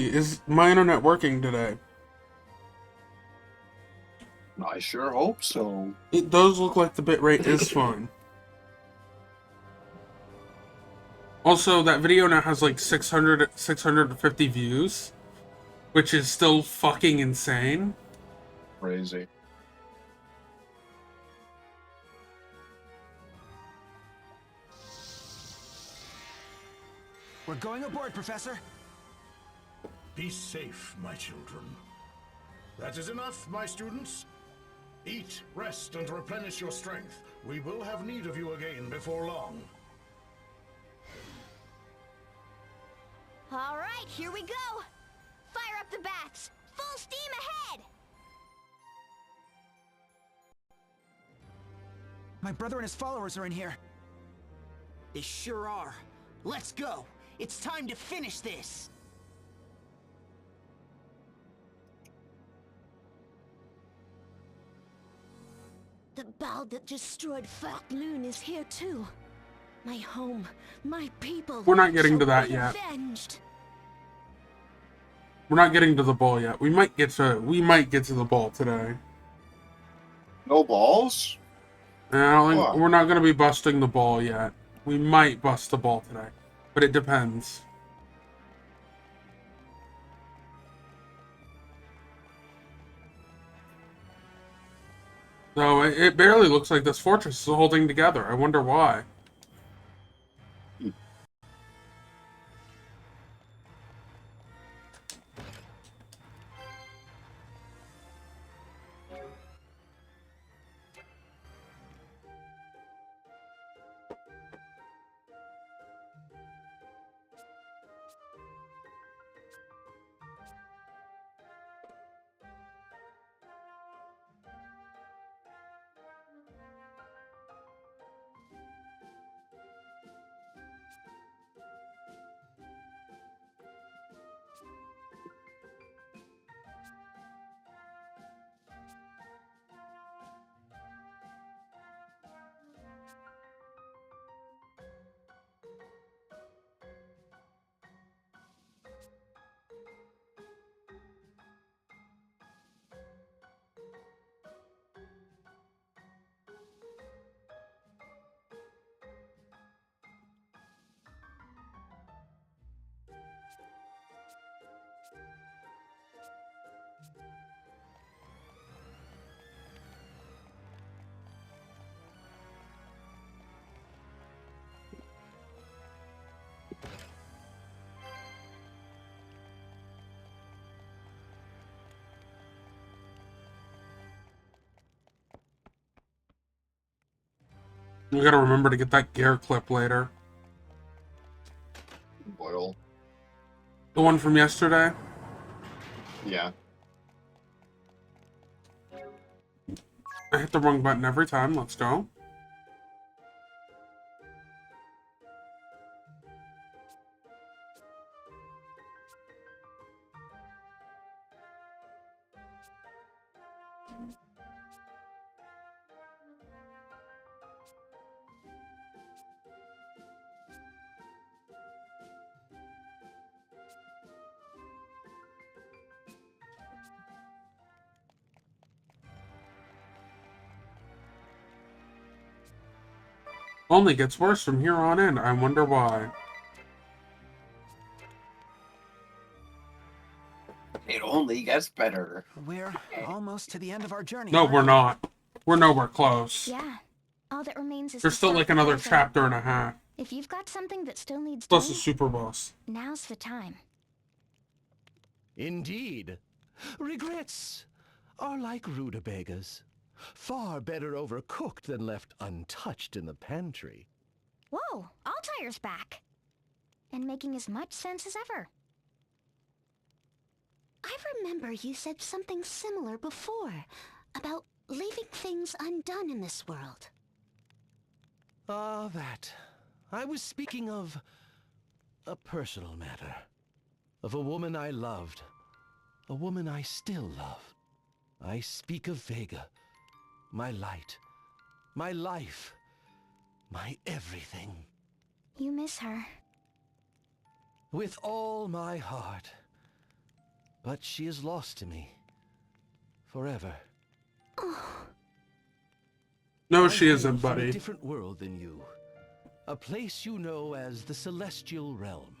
is my internet working today? I sure hope so. It does look like the bitrate is fine. Also, that video now has like 650 views, which is still fucking insane. Crazy. We're going aboard, Professor. Be safe, my children. That is enough, my students. Eat, rest, and replenish your strength. We will have need of you again before long. All right, here we go. Fire up the bats. Full steam ahead. My brother and his followers are in here. They sure are. Let's go. It's time to finish this. The bald that destroyed Fat Loon is here too. My home, my people. We're not getting to shall that be yet. avenged. We're not getting to the ball yet. We might get to the ball today. No balls? And I don't think What? we're not gonna be busting the ball yet. We might bust the ball today, but it depends. So it barely looks like this fortress is holding together. I wonder why. We gotta remember to get that gear clip later. Boil. The one from yesterday. Yeah. I hit the wrong button every time. Let's go. Only gets worse from here on in. I wonder why. It only gets better. We're almost to the end of our journey. No, aren't we're we? not. We're nowhere close. Yeah. All that remains is There's to still stop like the another present. chapter and a half. If you've got something that still needs Plus doing, a super boss. now's the time. Indeed. Regrets are like rutabagas. Far better overcooked than left untouched in the pantry. Whoa, Altire's back. And making as much sense as ever. I remember you said something similar before, about leaving things undone in this world. Ah, that. I was speaking of a personal matter. Of a woman I loved. A woman I still love. I speak of Vega. My light. My life. My everything. You miss her. With all my heart. but she is lost to me. Forever. No, I she hail isn't, from a buddy. different world than you. A place you know as the Celestial Realm.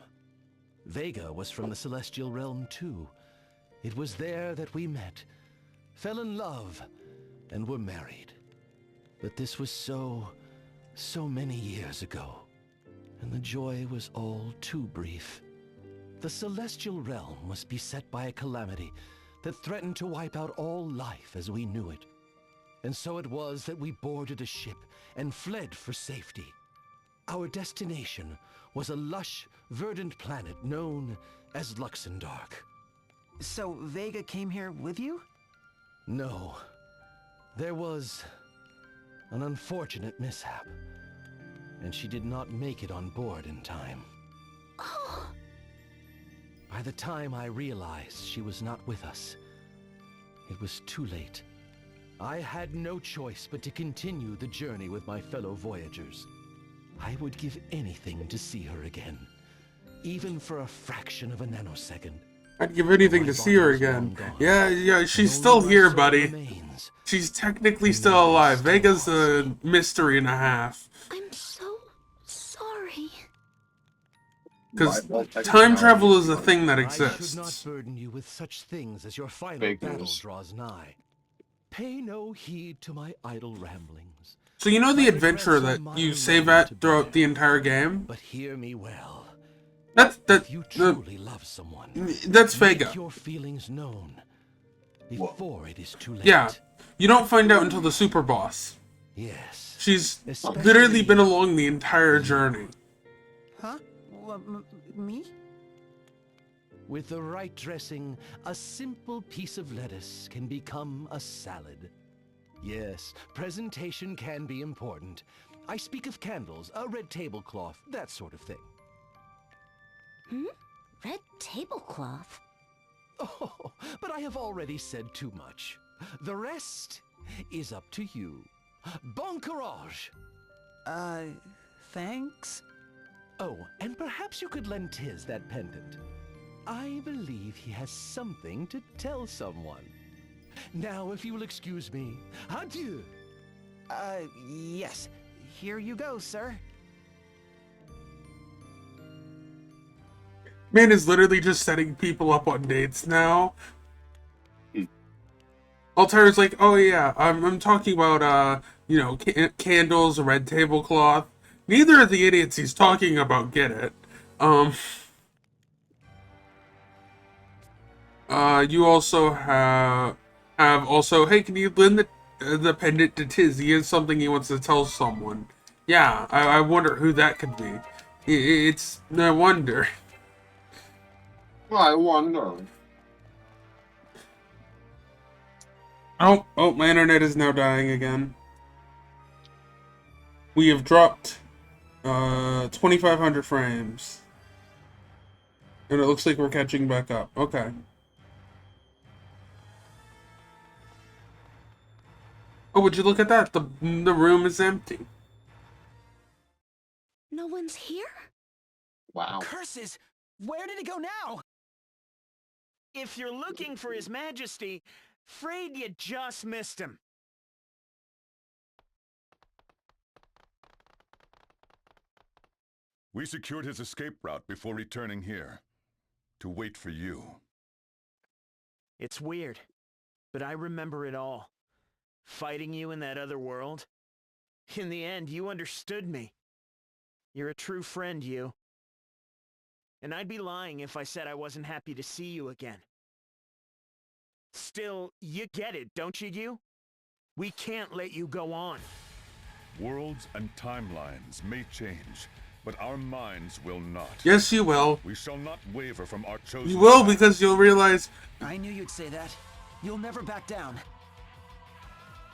Vega was from the Celestial Realm too. It was there that we met, fell in love, and were married. But this was so many years ago, and the joy was all too brief. The Celestial Realm was beset by a calamity that threatened to wipe out all life as we knew it. And so it was that we boarded a ship and fled for safety. Our destination was a lush, verdant planet known as Luxendark. So Vega came here with you? No. There was an unfortunate mishap, and she did not make it on board in time. By the time I realized she was not with us, it was too late. I had no choice but to continue the journey with my fellow voyagers. I would give anything to see her again, even for a fraction of a nanosecond. I'd give anything to see her again. Yeah, she's still here, buddy. She's technically still alive. Vega's a mystery and a half. I'm so sorry. Because time travel is a thing that I should not exists. burden you with such things as your final Fake battle news. draws nigh. Pay no heed to my idle ramblings. So you know the adventure that you save at throughout the entire game? But hear me well. That's If you truly love someone, Vega. make your feelings known before it is too late. Yeah, you don't find out until the super boss. Yes. She's Especially literally been along the entire journey. Huh? Me? With the right dressing, a simple piece of lettuce can become a salad. Yes, presentation can be important. I speak of candles, a red tablecloth, that sort of thing. Red tablecloth? Oh, but I have already said too much. The rest is up to you. Bon courage! Thanks? Oh, and perhaps you could lend Tiz that pendant. I believe he has something to tell someone. Now, if you will excuse me, adieu! Yes. Here you go, sir. Man is literally just setting people up on dates now. Altair's like, oh yeah, I'm talking about, candles, a red tablecloth. Neither of the idiots he's talking about get it. You also have also, hey, can you lend the pendant to Tiz? He has something he wants to tell someone. Yeah, I wonder who that could be. It's no wonder. I wonder. Oh, my internet is now dying again. We have dropped 2,500 frames. And it looks like we're catching back up. Okay. Oh, would you look at that? The room is empty. No one's here? Wow. Curses! Where did it go now? If you're looking for His Majesty, afraid you just missed him. We secured his escape route before returning here. To wait for you. It's weird, but I remember it all. Fighting you in that other world. In the end, you understood me. You're a true friend, you. And I'd be lying if I said I wasn't happy to see you again. Still, you get it, don't you? We can't let you go on. Worlds and timelines may change, but our minds will not. Yes, you will. We shall not waver from our chosen You will, path. because you'll realize... I knew you'd say that. You'll never back down.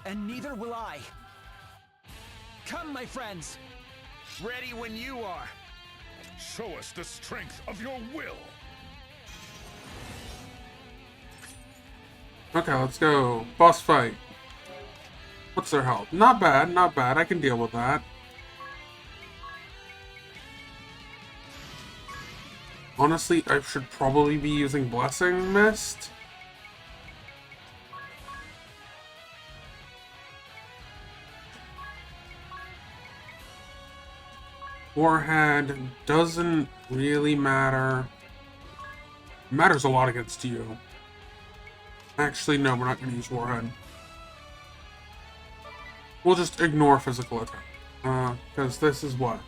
And neither will I. Come, my friends. Ready when you are. Show us the strength of your will. Okay, let's go. Boss fight. What's their health? Not bad, not bad. I can deal with that. Honestly, I should probably be using Blessing Mist. Warhead doesn't really matter. Matters a lot against you. Actually, no, we're not going to use Warhead. We'll just ignore physical attack. Because this is what?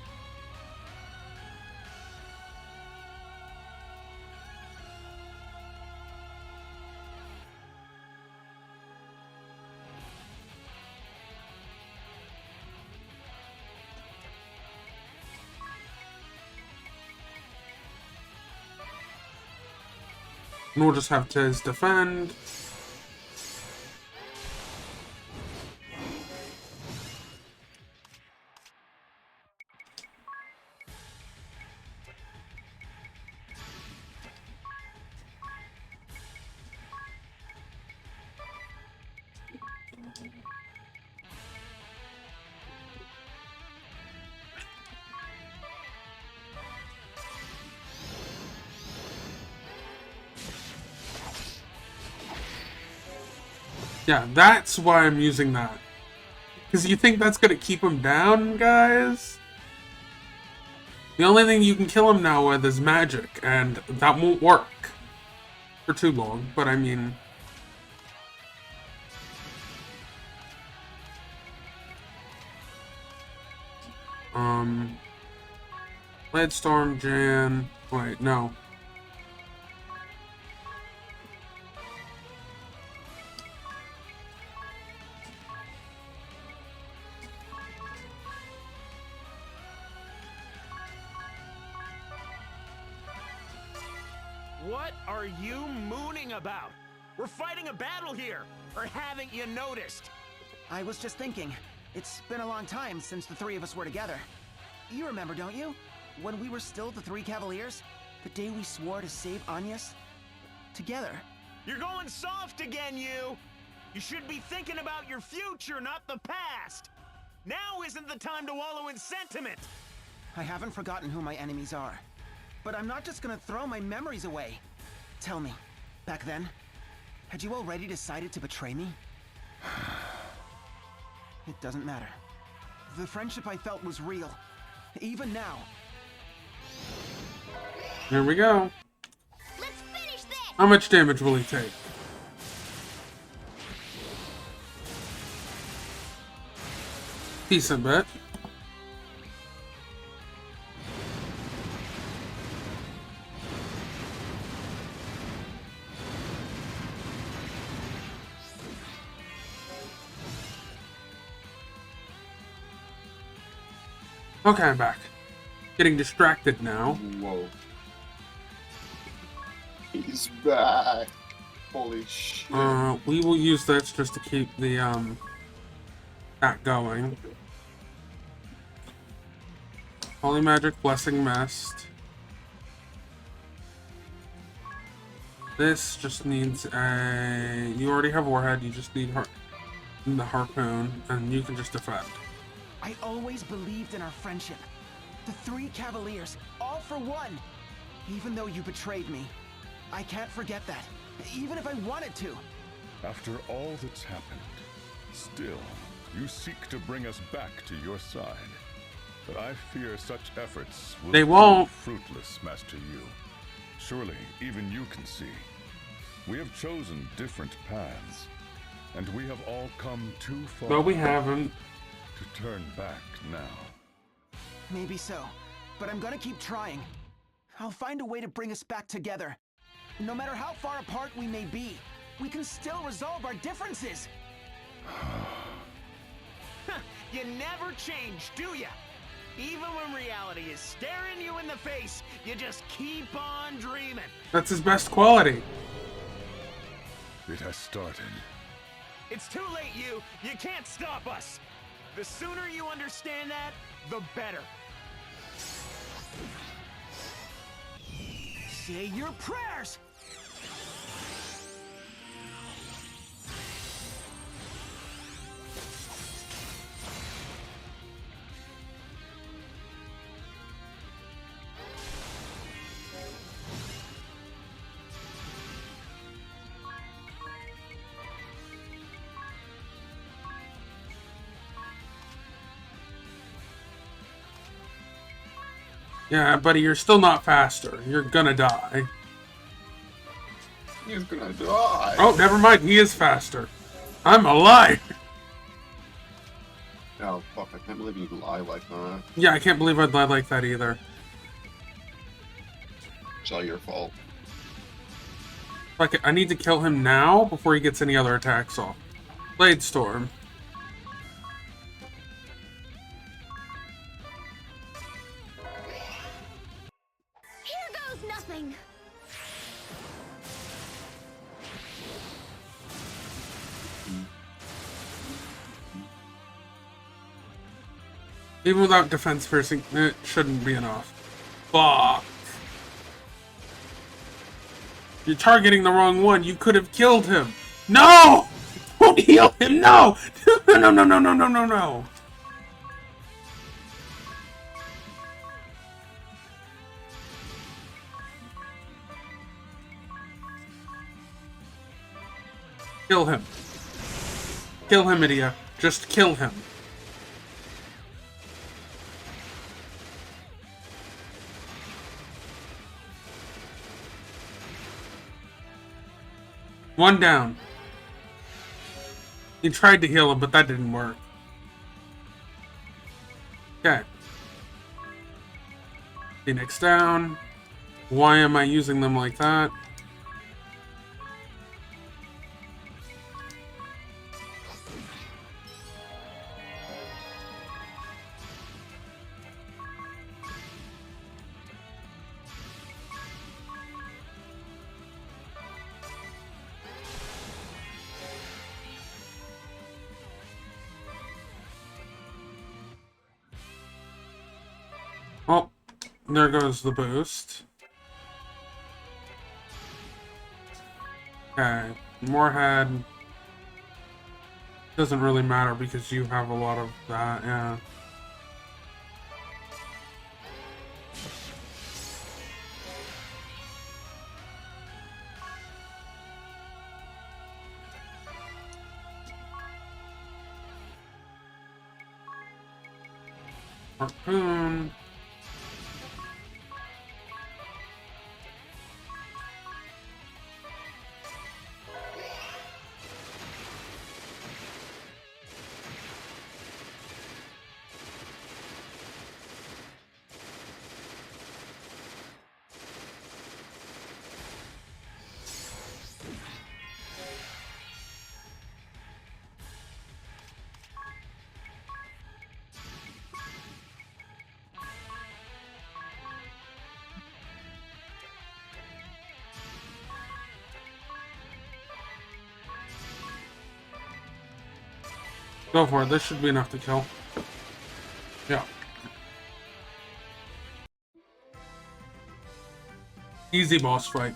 And we'll just have Tiz defend. Yeah, that's why I'm using that. Because you think that's going to keep him down, guys? The only thing you can kill him now with is magic, and that won't work for too long, but I mean... Blade Jan... Wait, no. What are you mooning about? We're fighting a battle here, or haven't you noticed? I was just thinking, it's been a long time since the three of us were together. You remember, don't you? When we were still the three Cavaliers? The day we swore to save Agnes? Together. You're going soft again, you! You should be thinking about your future, not the past! Now isn't the time to wallow in sentiment! I haven't forgotten who my enemies are. But I'm not just gonna throw my memories away. Tell me, back then, had you already decided to betray me? It doesn't matter. The friendship I felt was real. Even now. Here we go. Let's finish this! How much damage will he take? Decent bit. Okay, I'm back. Getting distracted now. Whoa. He's back. Holy shit. We will use this just to keep the, that going. Holy Magic, Blessing Mist. This just needs a... You already have Warhead, you just need the Harpoon, and you can just defend. I always believed in our friendship. The three Cavaliers, all for one. Even though you betrayed me. I can't forget that, even if I wanted to. After all that's happened, still, you seek to bring us back to your side. But I fear such efforts will They won't. prove fruitless, Master Yu. Surely, even you can see. We have chosen different paths, and we have all come too far. No, we haven't. To turn back now. Maybe so, but I'm gonna keep trying. I'll find a way to bring us back together. No matter how far apart we may be, we can still resolve our differences. You never change, do ya? Even when reality is staring you in the face, you just keep on dreaming. That's his best quality. It has started. It's too late, you. You can't stop us. The sooner you understand that, the better. Say your prayers! Yeah, buddy, you're still not faster. You're gonna die. He's gonna die. Oh, never mind. He is faster. I'm alive. Oh, fuck. I can't believe you lie like that. Yeah, I can't believe I'd lie like that either. It's all your fault. Like, I need to kill him now before he gets any other attacks off. Blade Storm. Here goes nothing. Even without defense piercing, it shouldn't be enough. Fuck. You're targeting the wrong one. You could have killed him. No! Don't heal him. No! No, no, no, no, no, no, no. Kill him. Kill him, Idia. Just kill him. One down. He tried to heal him, but that didn't work. Okay. Phoenix down. Why am I using them like that? Oh, there goes the boost. Okay, Moorhead doesn't really matter because you have a lot of that, yeah. Harpoon. Go for it. This should be enough to kill. Yeah. Easy boss fight.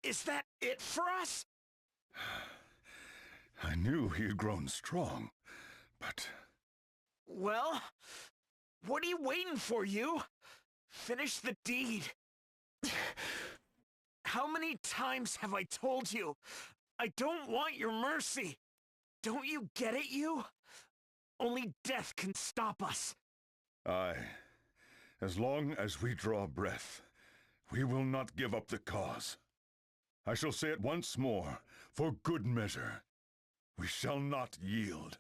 Is that it for us? I knew he had grown strong, but Well, what are you waiting for, you? Finish the deed. How many times have I told you? I don't want your mercy. Don't you get it, you? Only death can stop us. aye, as long as we draw breath, we will not give up the cause. I shall say it once more, for good measure. We shall not yield.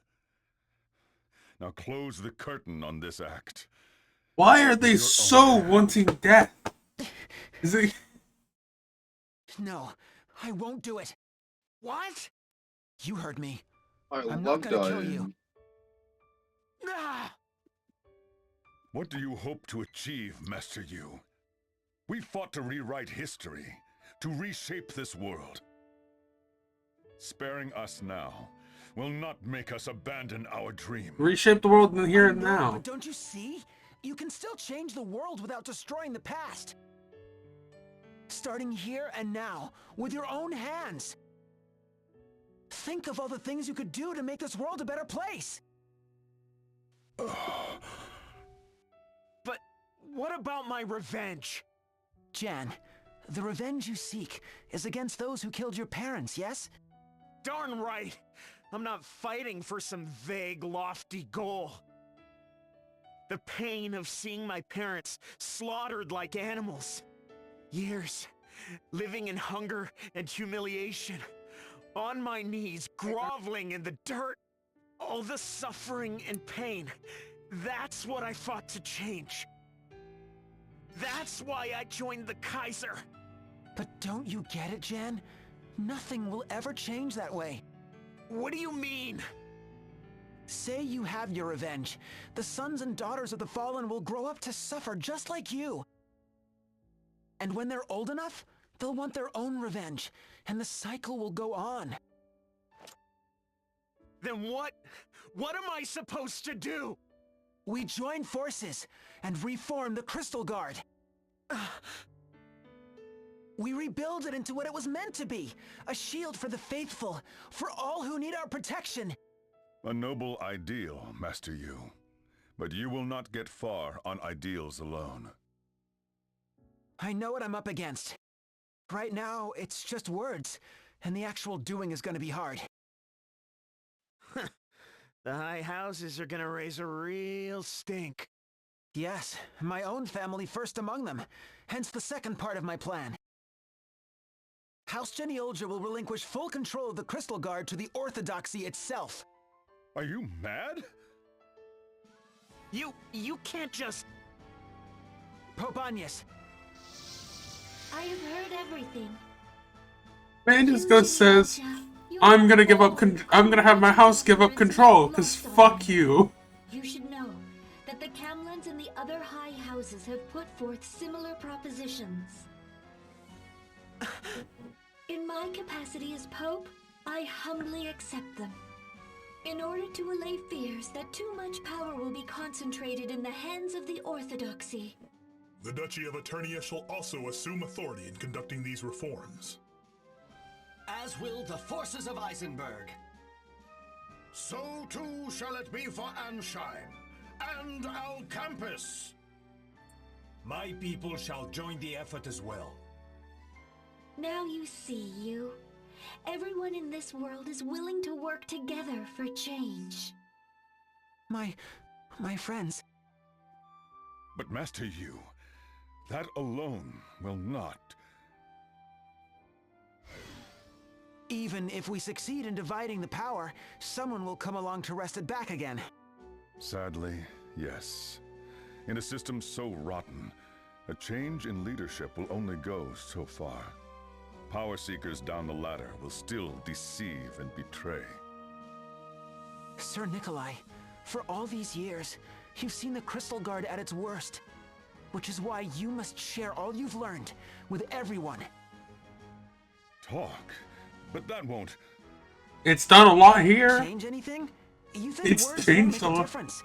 Now close the curtain on this act. Why are they so wanting death? Is it... No, I won't do it. What? You heard me. I I'm love not gonna kill dying. you. Ah! What do you hope to achieve, Master Yu? We fought to rewrite history, to reshape this world. Sparing us now will not make us abandon our dream. Reshape the world in here I and know, now. But don't you see? You can still change the world without destroying the past. Starting here and now, with your own hands. Think of all the things you could do to make this world a better place. But what about my revenge? Jan, the revenge you seek is against those who killed your parents, yes? Darn right. I'm not fighting for some vague, lofty goal. The pain of seeing my parents slaughtered like animals. Years, living in hunger and humiliation. On my knees, groveling in the dirt. All the suffering and pain. That's what I fought to change. That's why I joined the Kaiser. But don't you get it, Jan? Nothing will ever change that way. What do you mean? Say you have your revenge. The sons and daughters of the Fallen will grow up to suffer just like you. And when they're old enough, they'll want their own revenge, and the cycle will go on. Then what am I supposed to do? We join forces and reform the Crystal Guard. We rebuild it into what it was meant to be, a shield for the faithful, for all who need our protection. A noble ideal, Master Yu. But you will not get far on ideals alone. I know what I'm up against. Right now, it's just words, and the actual doing is gonna be hard. The high houses are gonna raise a real stink. Yes, my own family first among them, hence the second part of my plan. House Genealja will relinquish full control of the Crystal Guard to the Orthodoxy itself. Are you mad? You can't just... Pope Agnes, I have heard everything. Francisco says, I'm gonna give up. I'm gonna have my house give up control, cause fuck you. You should know that the Camlins and the other high houses have put forth similar propositions. In my capacity as Pope, I humbly accept them. In order to allay fears that too much power will be concentrated in the hands of the Orthodoxy. The Duchy of Eternia shall also assume authority in conducting these reforms. As will the forces of Eisenberg. So too shall it be for Ansheim and Alcampus. My people shall join the effort as well. Now you see, you. Everyone in this world is willing to work together for change. my friends. But Master Yu, that alone will not. Even if we succeed in dividing the power, someone will come along to wrest it back again. Sadly, yes. In a system so rotten, a change in leadership will only go so far. Power seekers down the ladder will still deceive and betray. Sir Nikolai, for all these years, you've seen the Crystal Guard at its worst. Which is why you must share all you've learned with everyone. Talk, but that won't... It's done a lot here. Change anything? You think It's words changed won't a make a lot. difference?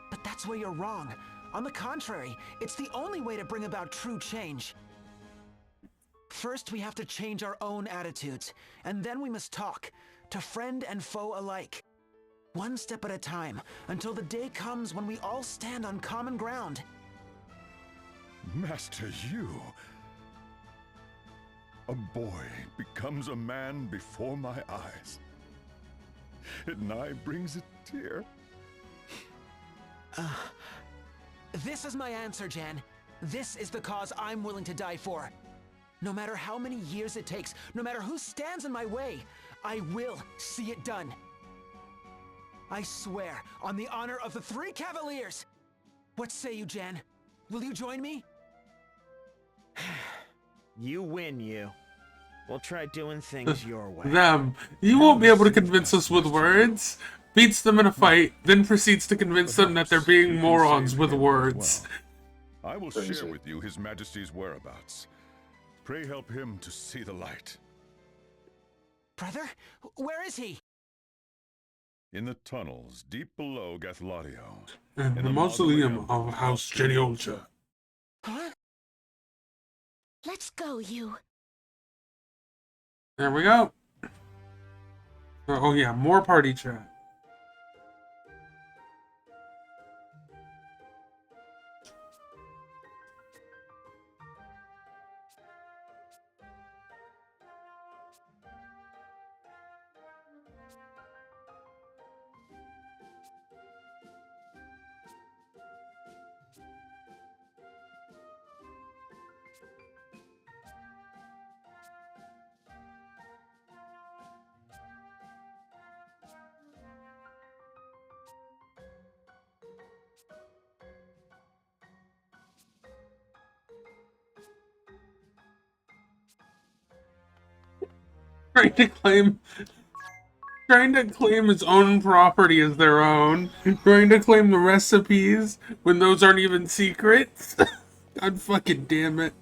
But that's where you're wrong. On the contrary, it's the only way to bring about true change. First, we have to change our own attitudes, and then we must talk, to friend and foe alike. One step at a time, until the day comes when we all stand on common ground. Master Yu... A boy becomes a man before my eyes. It nigh brings a tear. This is my answer, Jan. This is the cause I'm willing to die for. No matter how many years it takes, no matter who stands in my way, I will see it done. I swear, on the honor of the 3 Cavaliers. What say you, Jan? Will you join me? You win, you. We'll try doing things your way. Them. You won't be able to convince us with words. Beats them in a fight, then proceeds to convince them that they're being morons with words. I will Crazy. share with you His Majesty's whereabouts. Pray help him to see the light. Brother? Where is he? In the tunnels, deep below Gathladio. And the mausoleum of House Genealja. Huh? Let's go, you. There we go. Oh yeah, more party chat. trying to claim his own property as their own, trying to claim the recipes when those aren't even secrets. God fucking damn it.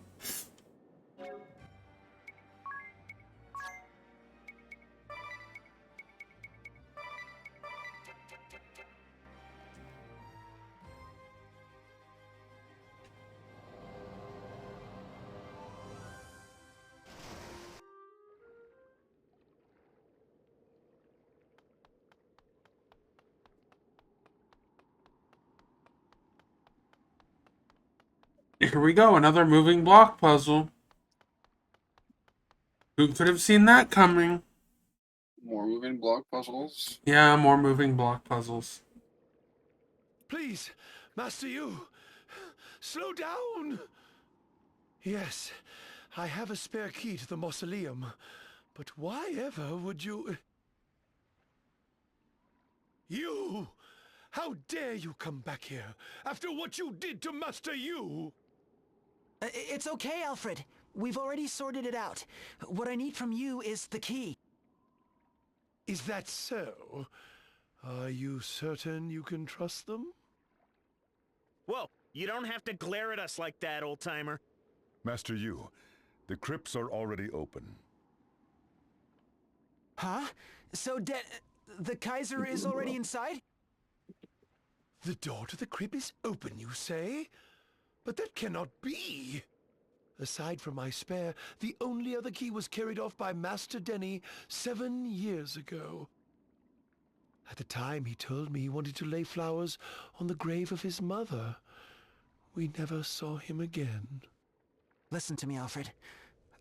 Here we go, another moving block puzzle. Who could have seen that coming? More moving block puzzles. Yeah, more moving block puzzles. Please, Master Yu, slow down. Yes, I have a spare key to the mausoleum, but why ever would you... You! How dare you come back here after what you did to Master Yu? It's okay, Alfred. We've already sorted it out. What I need from you is the key. Is that so? Are you certain you can trust them? Whoa, you don't have to glare at us like that, old-timer. Master Yu, the crypts are already open. Huh? So the Kaiser is already inside? The door to the crypt is open, you say? But that cannot be. Aside from my spare, the only other key was carried off by Master Denny 7 years ago. At the time, he told me he wanted to lay flowers on the grave of his mother. We never saw him again. Listen to me, Alfred.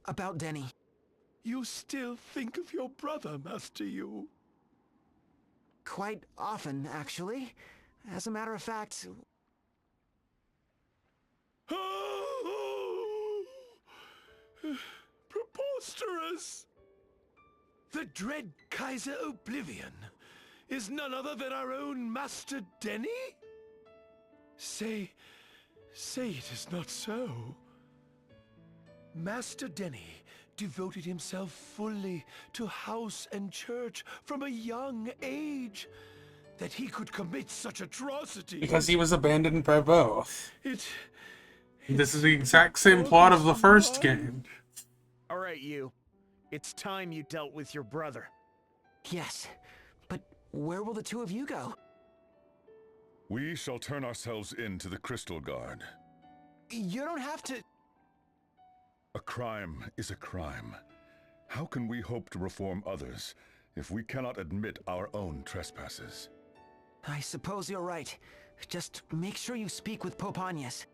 About Denny. You still think of your brother, Master Yu? Quite often, actually. As a matter of fact... Preposterous! The dread Kaiser Oblivion is none other than our own Master Denny? Say it is not so. Master Denny devoted himself fully to house and church from a young age. That he could commit such atrocities. Because he was abandoned by both. This is the exact same plot of the first game. All right, you. It's time you dealt with your brother. Yes, but where will the two of you go? We shall turn ourselves in to the Crystal Guard. You don't have to... A crime is a crime. How can we hope to reform others if we cannot admit our own trespasses? I suppose you're right. Just make sure you speak with Pope Agnes.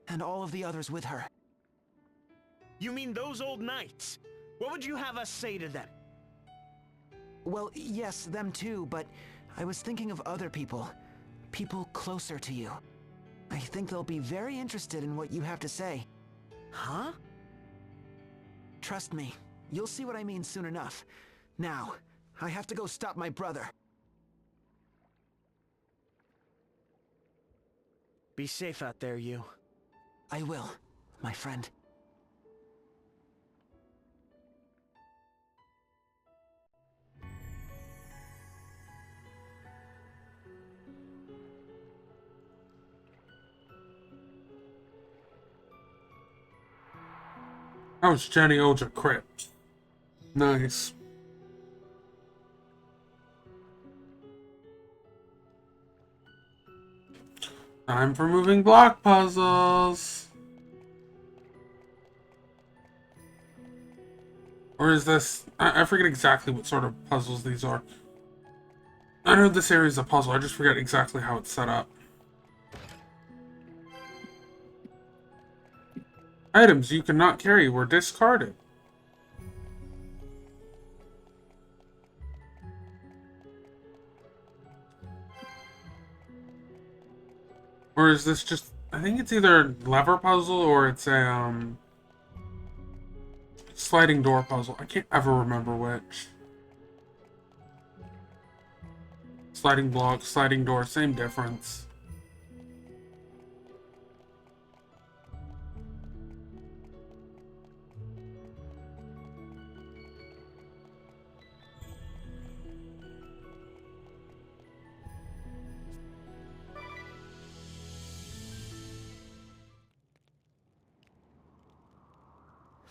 And all of the others with her. You mean those old knights? What would you have us say to them? Well, yes, them too, but I was thinking of other people. People closer to you. I think they'll be very interested in what you have to say. Huh? Trust me, you'll see what I mean soon enough. Now, I have to go stop my brother. Be safe out there, you. I will, my friend. Oh, it's Jenny Olja Crypt. Nice. Time for moving block puzzles. Or is this... I forget exactly what sort of puzzles these are. I know this area is a puzzle, I just forget exactly how it's set up. Items you cannot carry were discarded. Or is this just... I think it's either a lever puzzle or it's a, sliding door puzzle. I can't ever remember which. Sliding block, sliding door, same difference.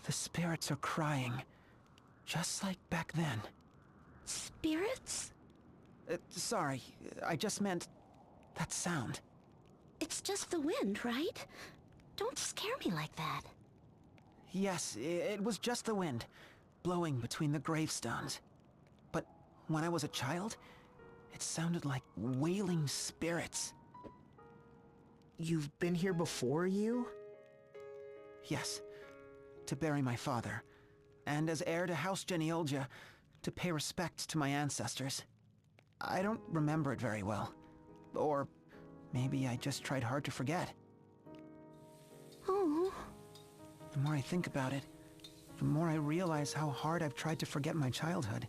The spirits are crying, just like back then. Spirits? Sorry, I just meant that sound. It's just the wind, right? Don't scare me like that. Yes, it was just the wind, blowing between the gravestones. But when I was a child, it sounded like wailing spirits. You've been here before, you? Yes, to bury my father, and as heir to House Genealogia, to pay respects to my ancestors. I don't remember it very well. Or maybe I just tried hard to forget. Oh. The more I think about it, the more I realize how hard I've tried to forget my childhood.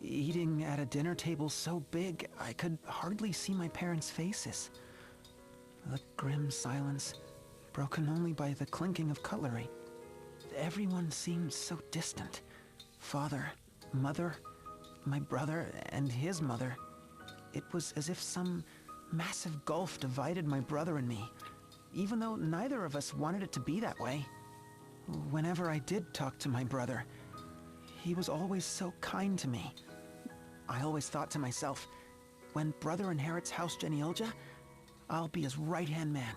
Eating at a dinner table so big, I could hardly see my parents' faces. The grim silence, broken only by the clinking of cutlery. Everyone seemed so distant. Father, mother, my brother, and his mother. It was as if some massive gulf divided my brother and me, even though neither of us wanted it to be that way. Whenever I did talk to my brother, he was always so kind to me. I always thought to myself, when brother inherits House Genealogia, I'll be his right-hand man.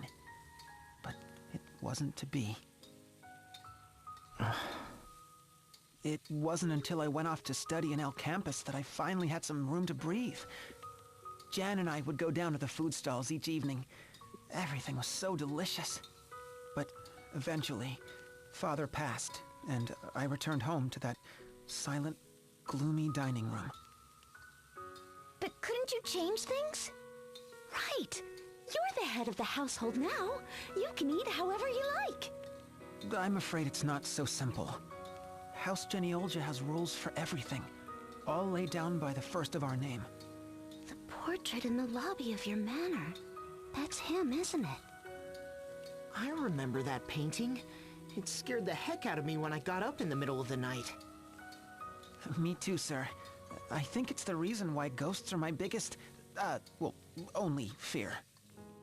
But it wasn't to be. It wasn't until I went off to study in El Campus that I finally had some room to breathe. Jan and I would go down to the food stalls each evening. Everything was so delicious. But eventually, Father passed, and I returned home to that silent, gloomy dining room. But couldn't you change things? Right. You're the head of the household now. You can eat however you like. I'm afraid it's not so simple. House Genealogia has rules for everything, all laid down by the first of our name. The portrait in the lobby of your manor. That's him, isn't it? I remember that painting. It scared the heck out of me when I got up in the middle of the night. Me too, sir. I think it's the reason why ghosts are my biggest, well, only fear.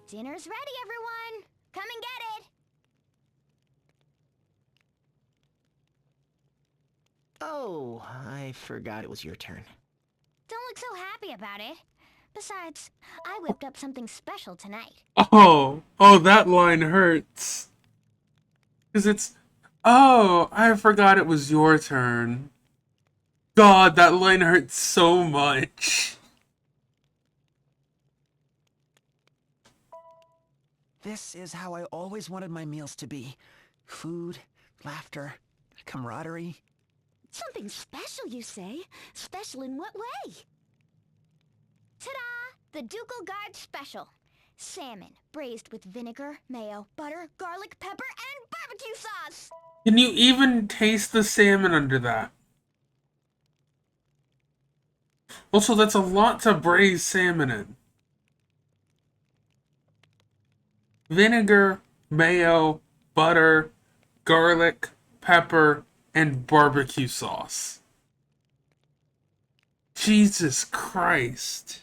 Dinner's ready, everyone! Come and get it! Oh, I forgot it was your turn. Don't look so happy about it. Besides, I whipped up something special tonight. Oh, that line hurts. Because it's, oh, I forgot it was your turn. God, that line hurts so much. This is how I always wanted my meals to be. Food, laughter, camaraderie. Something special, you say? Special in what way? Ta-da! The Ducal Guard Special. Salmon, braised with vinegar, mayo, butter, garlic, pepper, and barbecue sauce! Can you even taste the salmon under that? Also, that's a lot to braise salmon in. Vinegar, mayo, butter, garlic, pepper, and barbecue sauce. Jesus Christ.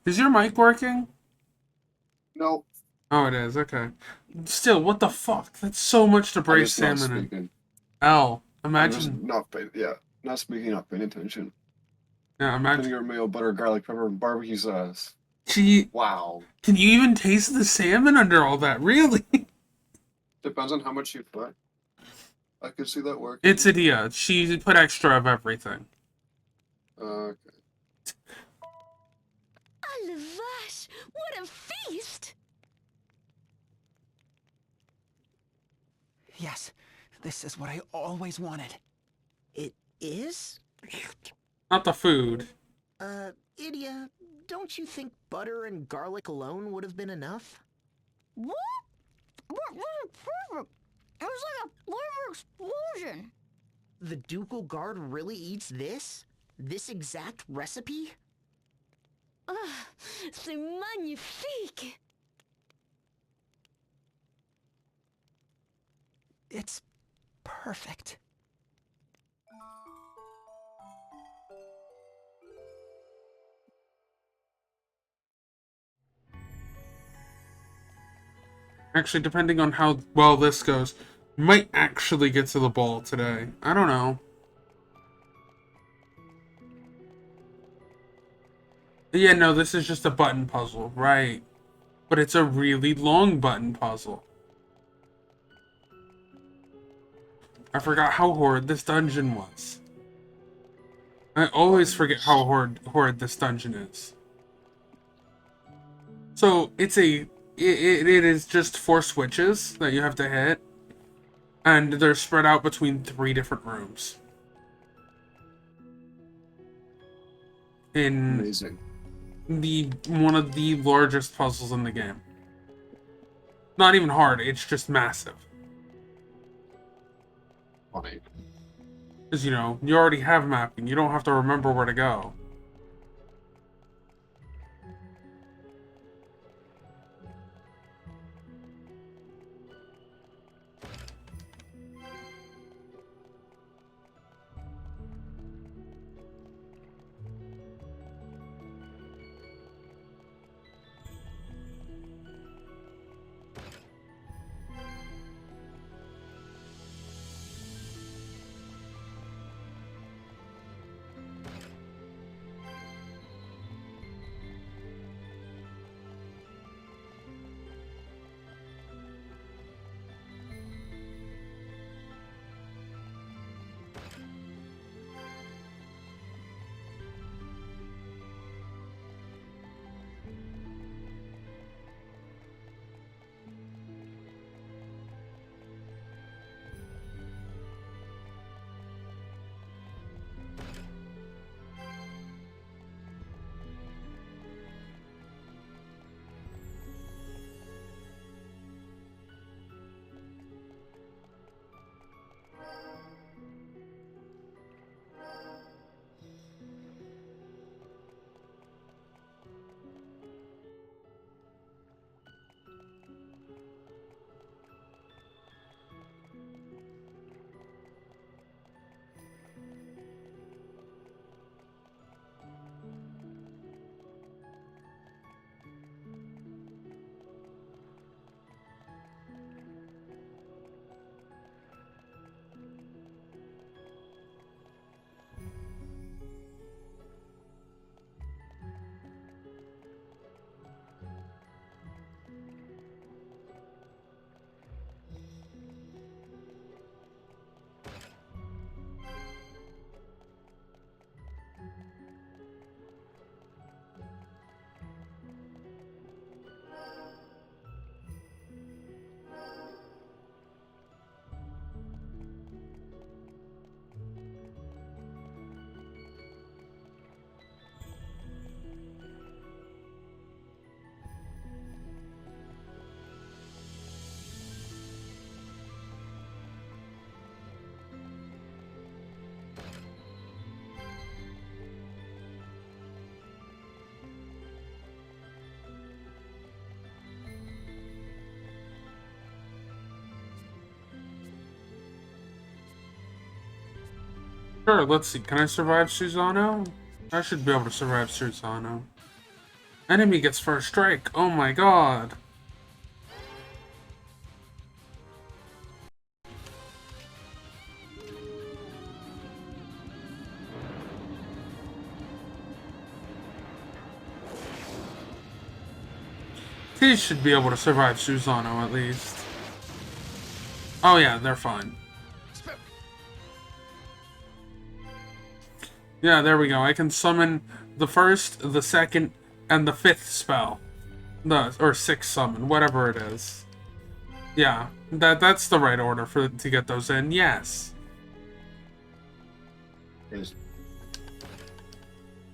Is your mic working? No. Oh, it is. Okay. Still, what the fuck? That's so much to I'm braise just not salmon in. speaking. L. I'm just Imagine. not speaking, not paying attention. Yeah, imagine. Vinegar, mayo, butter, garlic, pepper, and barbecue sauce. Gee. Wow. Can you even taste the salmon under all that? Really? Depends on how much you put. I could see that working. It's Adia. She put extra of everything. Okay. Ah, la vache! What a feast! Yes, this is what I always wanted. It is? Not the food. Idia, don't you think butter and garlic alone would have been enough? What? This is perfect! It was like a flavor explosion! The Ducal Guard really eats this? This exact recipe? Ah, c'est magnifique! It's perfect. Actually, depending on how well this goes, might actually get to the ball today. I don't know. Yeah, no, this is just a button puzzle, right? But it's a really long button puzzle. I forgot how horrid this dungeon was. I always forget how horrid this dungeon is. So, it is just 4 switches that you have to hit. And they're spread out between 3 different rooms. In Amazing. one of the largest puzzles in the game. Not even hard, it's just massive. Funny. Because, you know, you already have mapping. You don't have to remember where to go. Sure, let's see. Can I survive Susano? I should be able to survive Susano. Enemy gets first strike. Oh my god. He should be able to survive Susano at least. Oh yeah, they're fine. Yeah, there we go. I can summon the first, the second, and the 5th spell. Or 6th summon, whatever it is. Yeah, that's the right order to get those in, yes. Yes.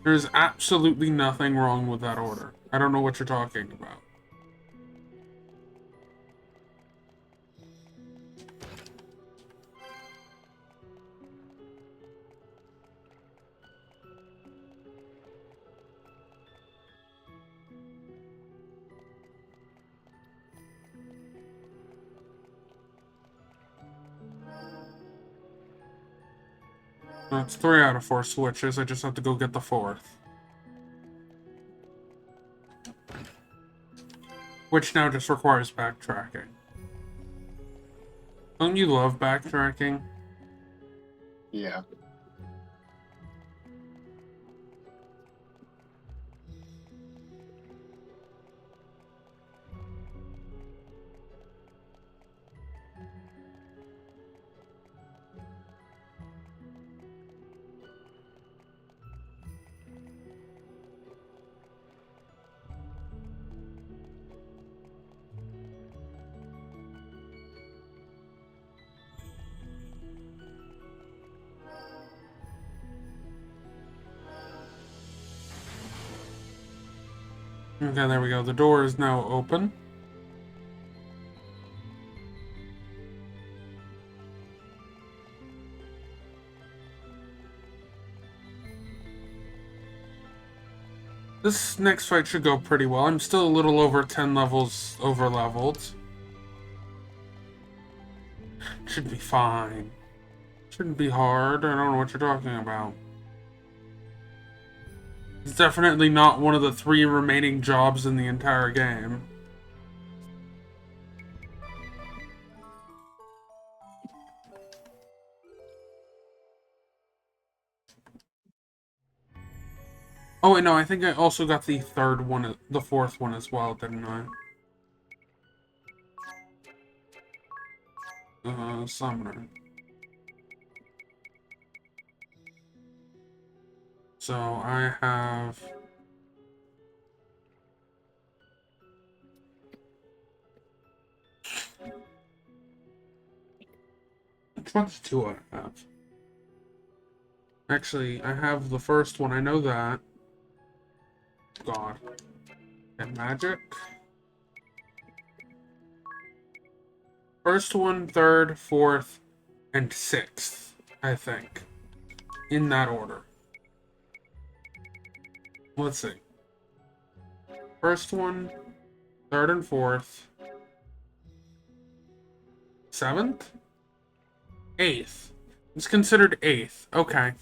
There's absolutely nothing wrong with that order. I don't know what you're talking about. That's 3 out of 4 switches. I just have to go get the 4th. which now just requires backtracking. Don't you love backtracking? Yeah. Okay, there we go. The door is now open. This next fight should go pretty well. I'm still a little over 10 levels over leveled. Should be fine. Shouldn't be hard. I don't know what you're talking about. It's definitely not one of the 3 remaining jobs in the entire game. Oh wait, no, I think I also got the 3rd one, the 4th one as well, didn't I? Summoner. So I have... Which ones do I have? Actually, I have the first one, I know that. God. And magic? First one, 3rd, 4th, and 6th, I think. In that order. Let's see. First one, 3rd and 4th. 7th? 8th. It's considered 8th. Okay.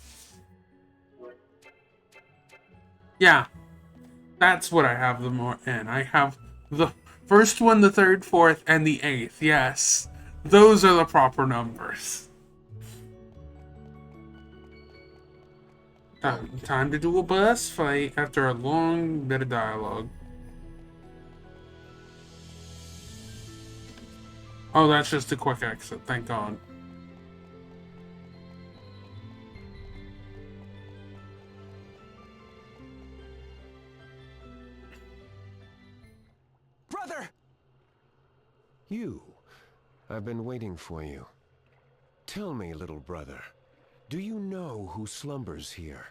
Yeah. That's what I have them in. I have the first one, the 3rd, 4th, and the 8th. Yes. Those are the proper numbers. Time to do a boss fight after a long bit of dialogue. Oh, that's just a quick exit. Thank God. Brother! You. I've been waiting for you. Tell me, little brother, do you know who slumbers here?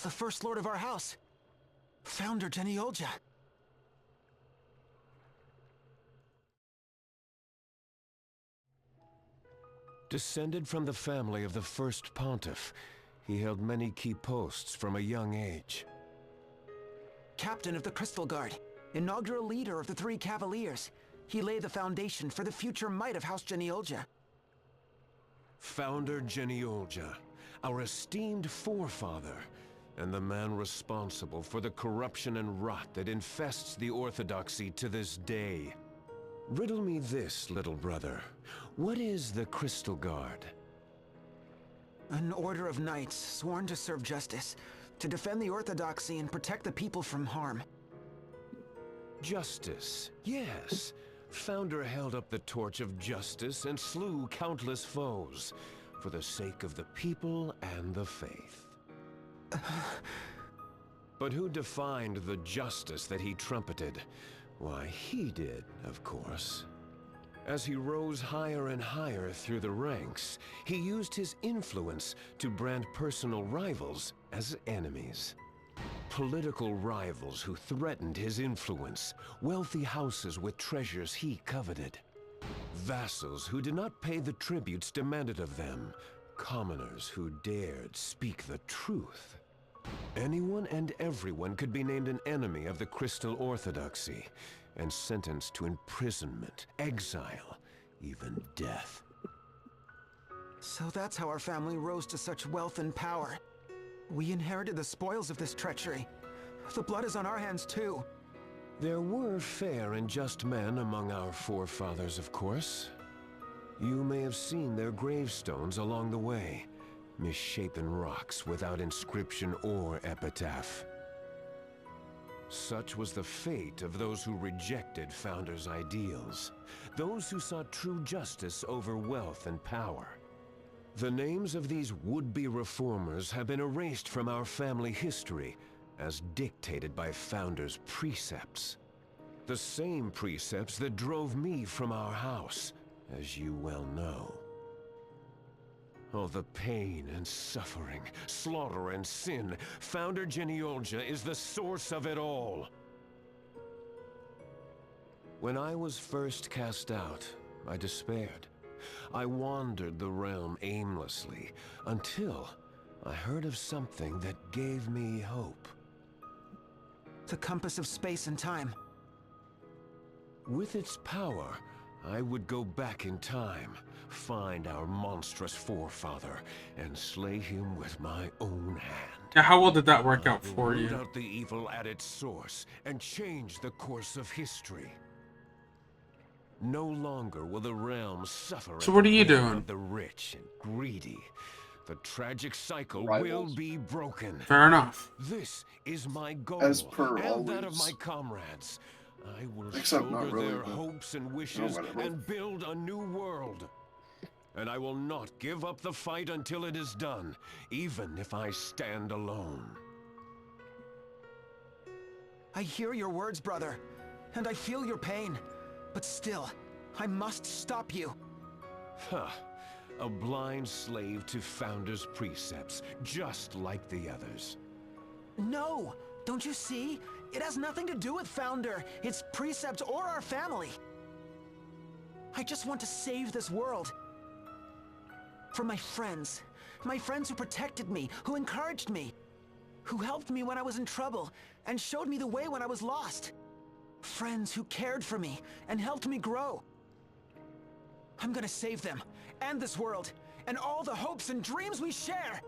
The First Lord of our house. Founder Geniolja. Descended from the family of the first pontiff, he held many key posts from a young age. Captain of the Crystal Guard. Inaugural leader of the 3 Cavaliers. He laid the foundation for the future might of House Geniolja. Founder Geniolja, our esteemed forefather, and the man responsible for the corruption and rot that infests the Orthodoxy to this day. Riddle me this, little brother. What is the Crystal Guard? An order of knights sworn to serve justice, to defend the Orthodoxy and protect the people from harm. Justice, yes. Founder held up the torch of justice and slew countless foes for the sake of the people and the faith. But who defined the justice that he trumpeted? Why, he did, of course. As he rose higher and higher through the ranks, he used his influence to brand personal rivals as enemies. Political rivals who threatened his influence, wealthy houses with treasures he coveted, vassals who did not pay the tributes demanded of them, commoners who dared speak the truth. Anyone and everyone could be named an enemy of the Crystal Orthodoxy and sentenced to imprisonment, exile, even death. So that's how our family rose to such wealth and power. We inherited the spoils of this treachery. The blood is on our hands too. There were fair and just men among our forefathers, of course. You may have seen their gravestones along the way, misshapen rocks without inscription or epitaph. Such was the fate of those who rejected Founder's ideals, those who sought true justice over wealth and power. The names of these would-be reformers have been erased from our family history, as dictated by Founder's precepts. The same precepts that drove me from our house, as you well know. Oh, the pain and suffering, slaughter and sin. Founder Genealogia is the source of it all. When I was first cast out, I despaired. I wandered the realm aimlessly, until I heard of something that gave me hope. The compass of space and time. With its power, I would go back in time, find our monstrous forefather, and slay him with my own hand. Now, how well did that work out I will for root you? out the evil at its source and change the course of history. No longer will the realm suffer. So what are you at the hand doing? of the rich and greedy. The tragic cycle will Rivals. be broken. Fair enough. This is my goal, As per and that of my always. comrades. I will Except not shoulder really, their but- hopes and wishes whatever. and build a new world. And I will not give up the fight until it is done, even if I stand alone. I hear your words, brother, and I feel your pain. But still, I must stop you. Huh. A blind slave to Founder's precepts, just like the others. No! Don't you see? It has nothing to do with Founder, its precepts, or our family. I just want to save this world. For my friends who protected me, who encouraged me, who helped me when I was in trouble, and showed me the way when I was lost. Friends who cared for me and helped me grow. I'm gonna save them, and this world, and all the hopes and dreams we share!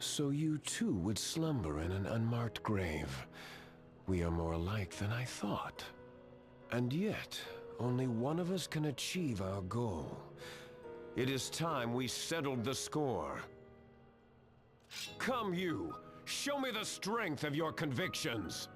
So you too would slumber in an unmarked grave. We are more alike than I thought. And yet, only one of us can achieve our goal. It is time we settled the score. Come you, show me the strength of your convictions.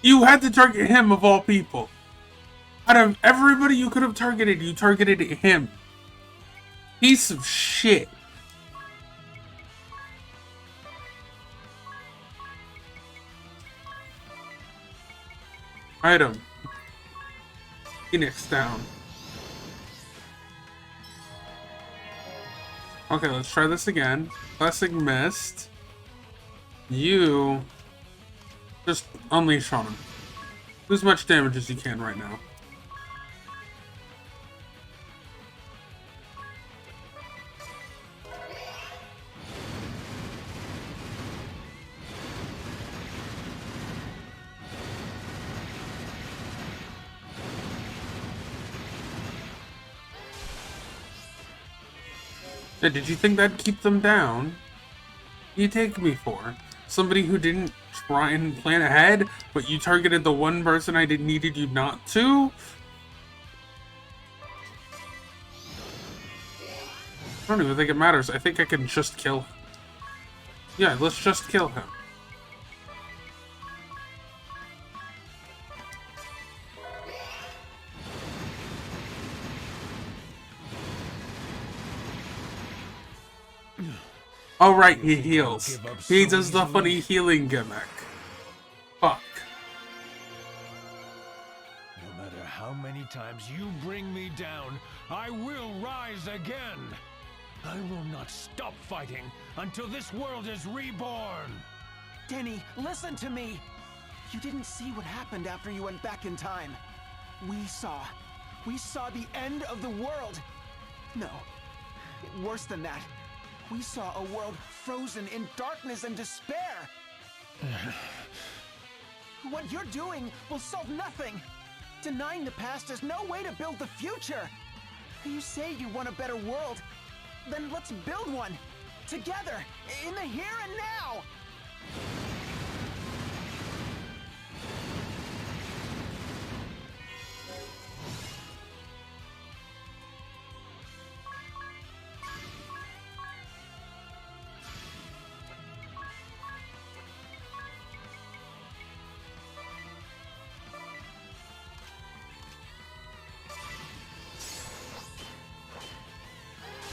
You had to target him of all people. Out of everybody you could have targeted, you targeted him. Piece of shit. Item. Phoenix down. Okay, let's try this again. Classic missed. You just unleash on him. Do as much damage as you can right now. Hey, did you think that'd keep them down? What do you take me for? Somebody who didn't try and plan ahead, but you targeted the one person I needed you not to? I don't even think it matters. I think I can just kill him. Yeah, let's just kill him. Oh right, he heals. He does the funny healing gimmick. Fuck. No matter how many times you bring me down, I will rise again. I will not stop fighting until this world is reborn! Denny, listen to me! You didn't see what happened after you went back in time. We saw the end of the world! No, worse than that. We saw a world frozen in darkness and despair! What you're doing will solve nothing! Denying the past is no way to build the future! You say you want a better world, then let's build one! Together, in the here and now!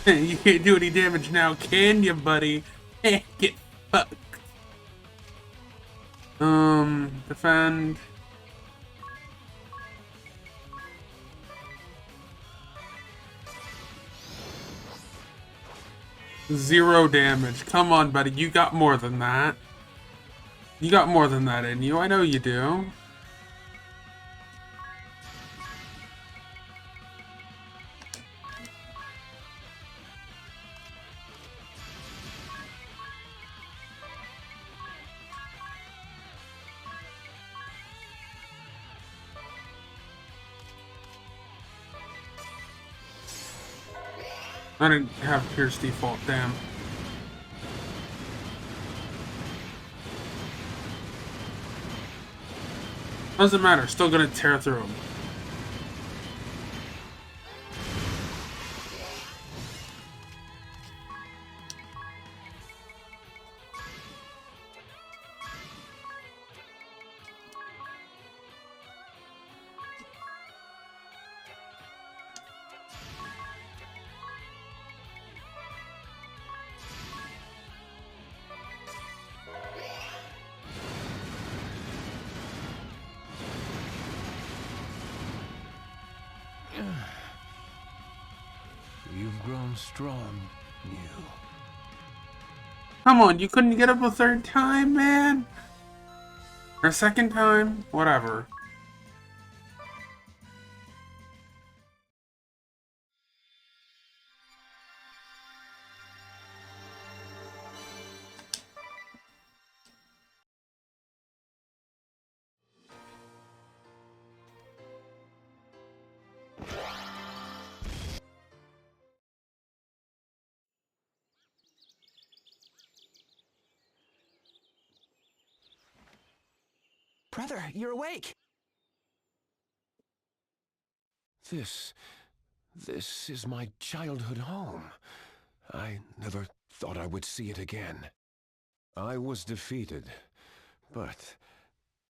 You can't do any damage now, can you, buddy? Get fucked. Defend. Zero damage. Come on, buddy. You got more than that. You got more than that in you. I know you do. I didn't have Pierce default, damn. Doesn't matter, still gonna tear through him. You've grown strong, you. Come on, you couldn't get up a third time, man? Or a second time? Whatever. Brother, you're awake! This is my childhood home. I never thought I would see it again. I was defeated, but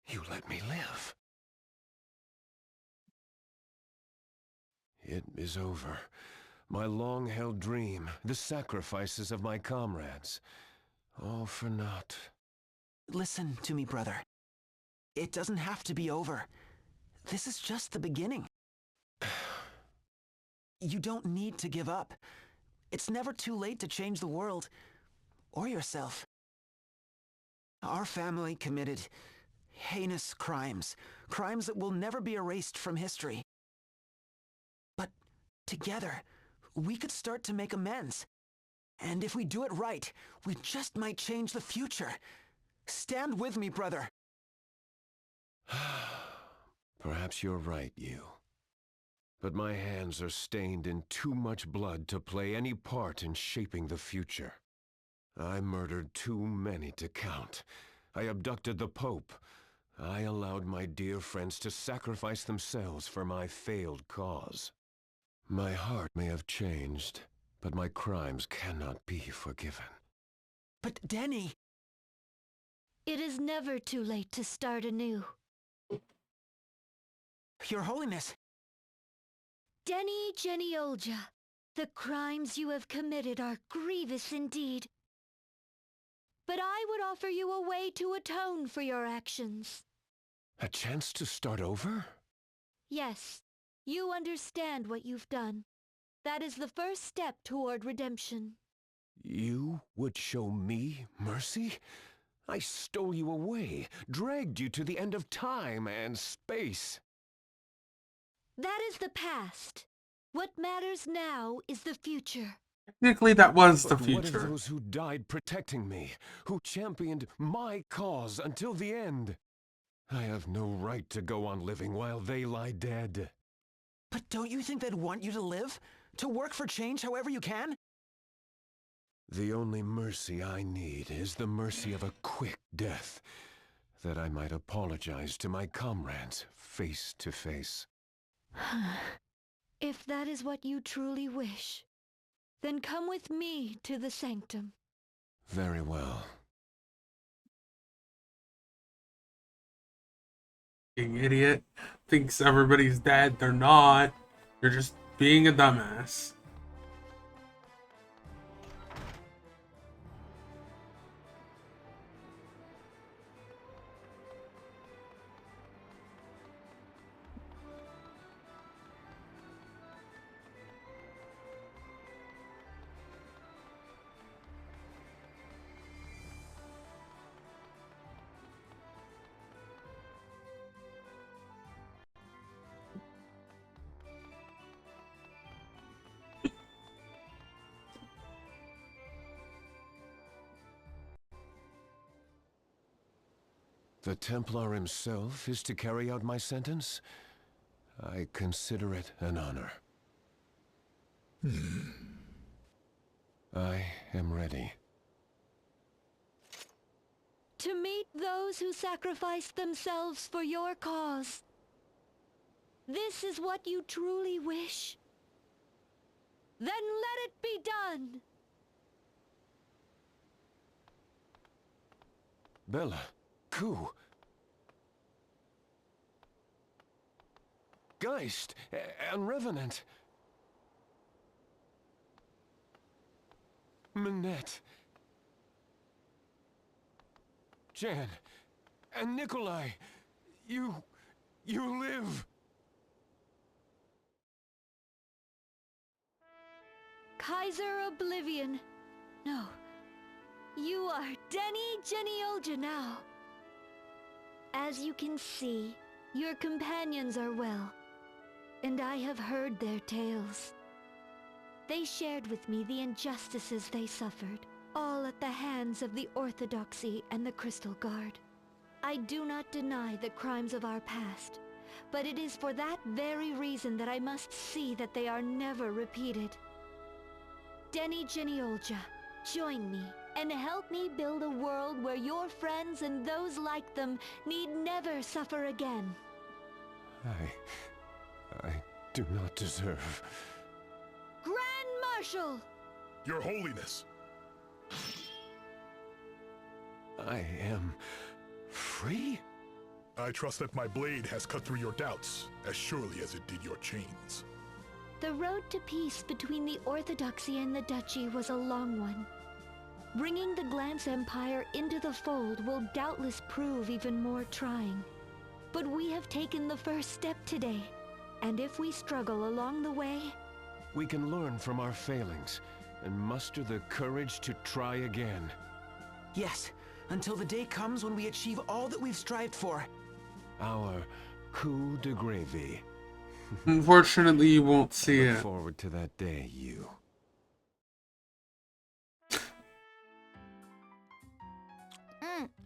you let me live. It is over. My long-held dream, the sacrifices of my comrades. All for naught. Listen to me, brother. It doesn't have to be over. This is just the beginning. You don't need to give up. It's never too late to change the world, or yourself. Our family committed heinous crimes, crimes that will never be erased from history. But together, we could start to make amends. And if we do it right, we just might change the future. Stand with me, brother. Perhaps you're right, you. But my hands are stained in too much blood to play any part in shaping the future. I murdered too many to count. I abducted the Pope. I allowed my dear friends to sacrifice themselves for my failed cause. My heart may have changed, but my crimes cannot be forgiven. But Denny... It is never too late to start anew. Your Holiness... Denny Geniolja, the crimes you have committed are grievous indeed. But I would offer you a way to atone for your actions. A chance to start over? Yes, you understand what you've done. That is the first step toward redemption. You would show me mercy? I stole you away, dragged you to the end of time and space. That is the past. What matters now is the future. Technically, that was the But what of future. those who died protecting me, who championed my cause until the end? I have no right to go on living while they lie dead. But don't you think they'd want you to live? To work for change however you can? The only mercy I need is the mercy of a quick death, that I might apologize to my comrades face to face. If that is what you truly wish, then come with me to the sanctum. Very well. Fucking idiot. Thinks everybody's dead. They're not. You're just being a dumbass. The Templar himself is to carry out my sentence? I consider it an honor. I am ready. To meet those who sacrificed themselves for your cause. This is what you truly wish. Then let it be done. Bella, Ku. Geist and Revenant. Minette. Jan and Nikolai. You live. Kaiser Oblivion. No. You are Denny Genioja now. As you can see, your companions are well, and I have heard their tales. They shared with me the injustices they suffered, all at the hands of the Orthodoxy and the Crystal Guard. I do not deny the crimes of our past, but it is for that very reason that I must see that they are never repeated. Denny Geniolja, join me and help me build a world where your friends and those like them need never suffer again. I do not deserve. Grand Marshal! Your Holiness! I am free? I trust that my blade has cut through your doubts, as surely as it did your chains. The road to peace between the Orthodoxy and the Duchy was a long one. Bringing the Glance Empire into the fold will doubtless prove even more trying. But we have taken the first step today, and if we struggle along the way... We can learn from our failings, and muster the courage to try again. Yes, until the day comes when we achieve all that we've strived for. Our coup de gravy. Unfortunately, you won't see I look it. forward to that day, you.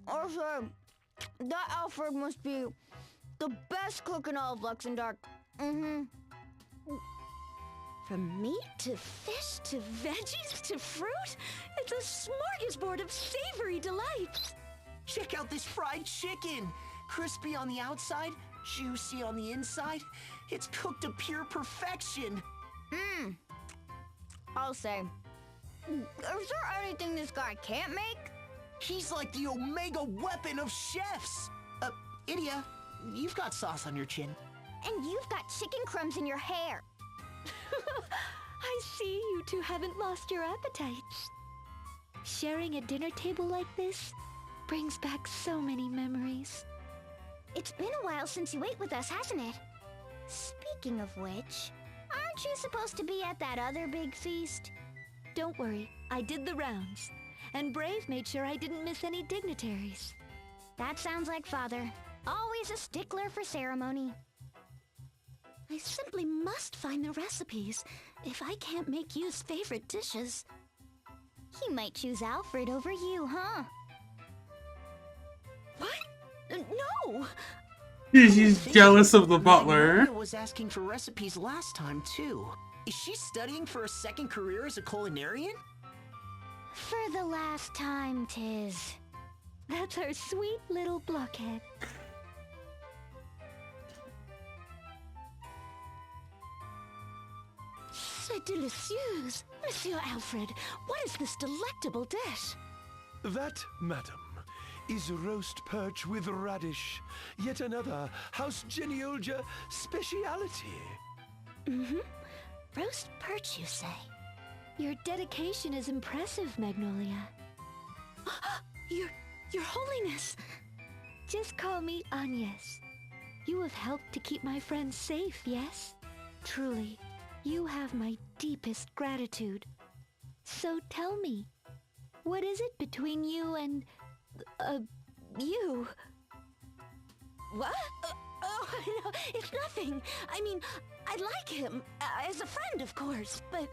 Also, that Alfred must be the best cook in all of Luxembourg. From meat to fish to veggies to fruit, it's a smorgasbord of savory delights. Check out this fried chicken! Crispy on the outside, juicy on the inside. It's cooked to pure perfection. I'll say, is there anything this guy can't make? He's like the omega weapon of chefs. Idia, you've got sauce on your chin. And you've got chicken crumbs in your hair. I see you two haven't lost your appetites. Sharing a dinner table like this brings back so many memories. It's been a while since you ate with us, hasn't it? Speaking of which, Aren't you supposed to be at that other big feast? Don't worry, I did the rounds. And Brave made sure I didn't miss any dignitaries. That sounds like Father. Always a stickler for ceremony. I simply must find the recipes if I can't make Yu's favorite dishes. He might choose Alfred over you, huh? What? No! She's jealous of the butler. Magnolia was asking for recipes last time, too. Is she studying for a second career as a culinarian? For the last time, 'tis. That's our sweet little blockhead. C'est délicieux! Monsieur Alfred, what is this delectable dish? That, madam, is roast perch with radish. Yet another House Geniolja speciality. Mm-hmm. Roast perch, you say? Your dedication is impressive, Magnolia. Your Holiness! Just call me Agnes. You have helped to keep my friends safe, yes? Truly, you have my deepest gratitude. So tell me, what is it between you and... you? What? Oh, no, it's nothing. I mean, I like him, as a friend, of course, but...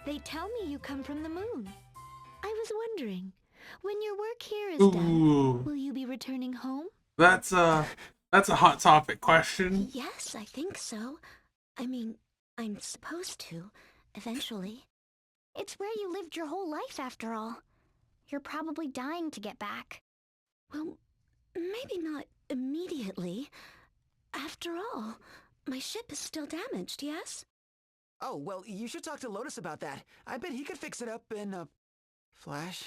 They tell me you come from the moon. I was wondering, when your work here is done, will you be returning home? That's a hot topic question. Yes, I think so. I mean, I'm supposed to, eventually. It's where you lived your whole life, after all. You're probably dying to get back. Well, maybe not immediately. After all, my ship is still damaged, yes? Oh, well, you should talk to Lotus about that. I bet he could fix it up in a flash.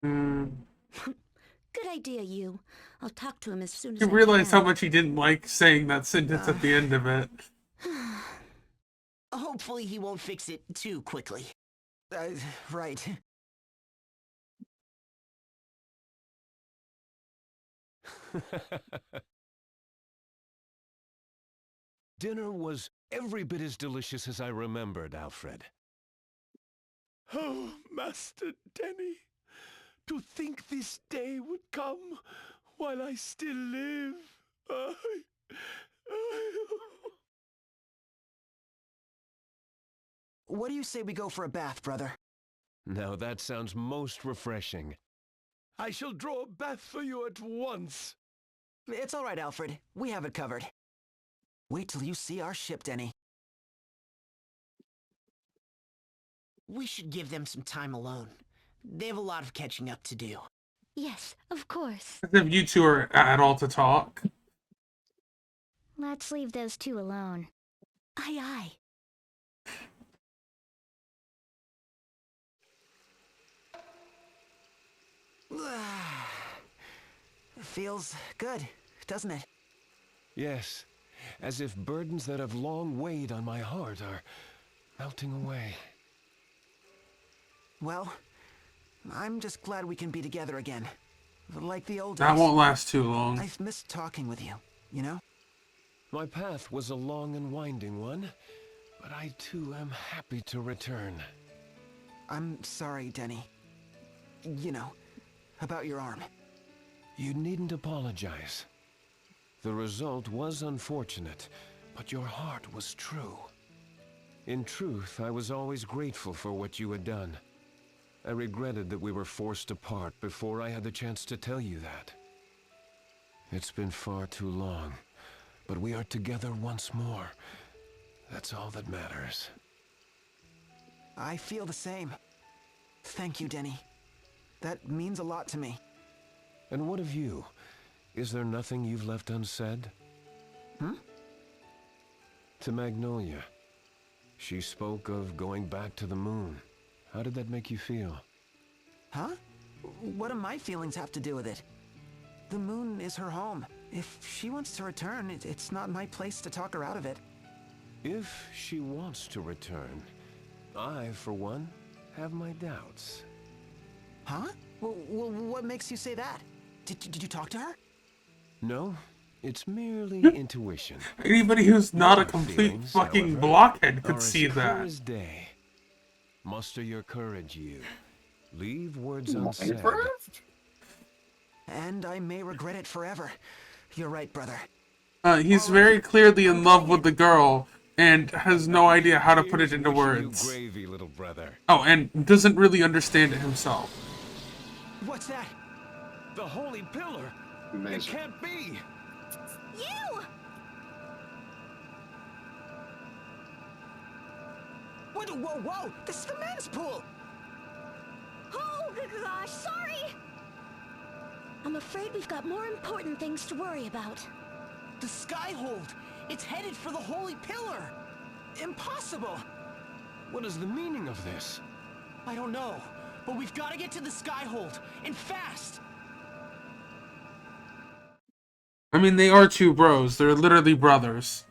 Good idea, you. I'll talk to him as soon as You I realize can. how much he didn't like saying that sentence at the end of it. Hopefully he won't fix it too quickly. Right. Dinner was every bit as delicious as I remembered, Alfred. Oh, Master Denny, to think this day would come while I still live. What do you say we go for a bath, brother? Now that sounds most refreshing. I shall draw a bath for you at once. It's all right, Alfred. We have it covered. Wait till you see our ship, Denny. We should give them some time alone. They have a lot of catching up to do. Yes, of course. As if you two are at all to talk. Let's leave those two alone. Aye, aye. Feels good, doesn't it? Yes, as if burdens that have long weighed on my heart are melting away. Well, I'm just glad we can be together again. Like the old days. That won't last too long. I've missed talking with you, you know? My path was a long and winding one, but I too am happy to return. I'm sorry, Denny. You know, about your arm. You needn't apologize. The result was unfortunate, but your heart was true. In truth, I was always grateful for what you had done. I regretted that we were forced apart before I had the chance to tell you that. It's been far too long, but we are together once more. That's all that matters. I feel the same. Thank you, Denny. That means a lot to me. And what of you? Is there nothing you've left unsaid? To Magnolia. She spoke of going back to the moon. How did that make you feel? Huh? What do my feelings have to do with it? The moon is her home. If she wants to return, it's not my place to talk her out of it. If she wants to return, I, for one, have my doubts. Huh? Well, what makes you say that? Did you talk to her? No, It's merely intuition. Anybody who's not a Your complete feelings, fucking however, blockhead could are see as clear that. as day. Muster your courage, you. Leave words unsaid. Minecraft? And I may regret it forever. You're right, brother. He's All right, very clearly in I'm love going with in. the girl and has no idea how to put it Here's into wishing words. You gravy, little brother. Oh, and doesn't really understand it himself. What's that? The holy pillar. It Amazing. can't be. You! What? Whoa, whoa! This is the men's pool! Oh, gosh, sorry! I'm afraid we've got more important things to worry about. The Skyhold! It's headed for the holy pillar! Impossible! What is the meaning of this? I don't know, but we've got to get to the Skyhold, and fast! I mean, they are two bros. They're literally brothers.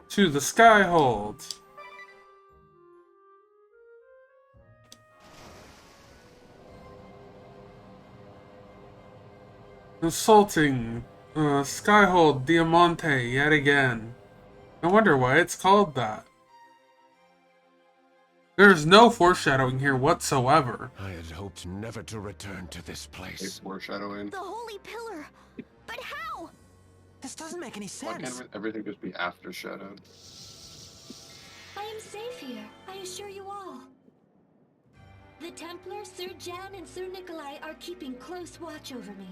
To the Skyhold. Insulting. Skyhold Diamante yet again. I wonder why it's called that. There's no foreshadowing here whatsoever. I had hoped never to return to this Hey, place. foreshadowing. The holy pillar! But how? This doesn't make any Why sense. can't everything just be aftershadowed? I am safe here, I assure you all. The Templar, Sir Jan, and Sir Nikolai are keeping close watch over me.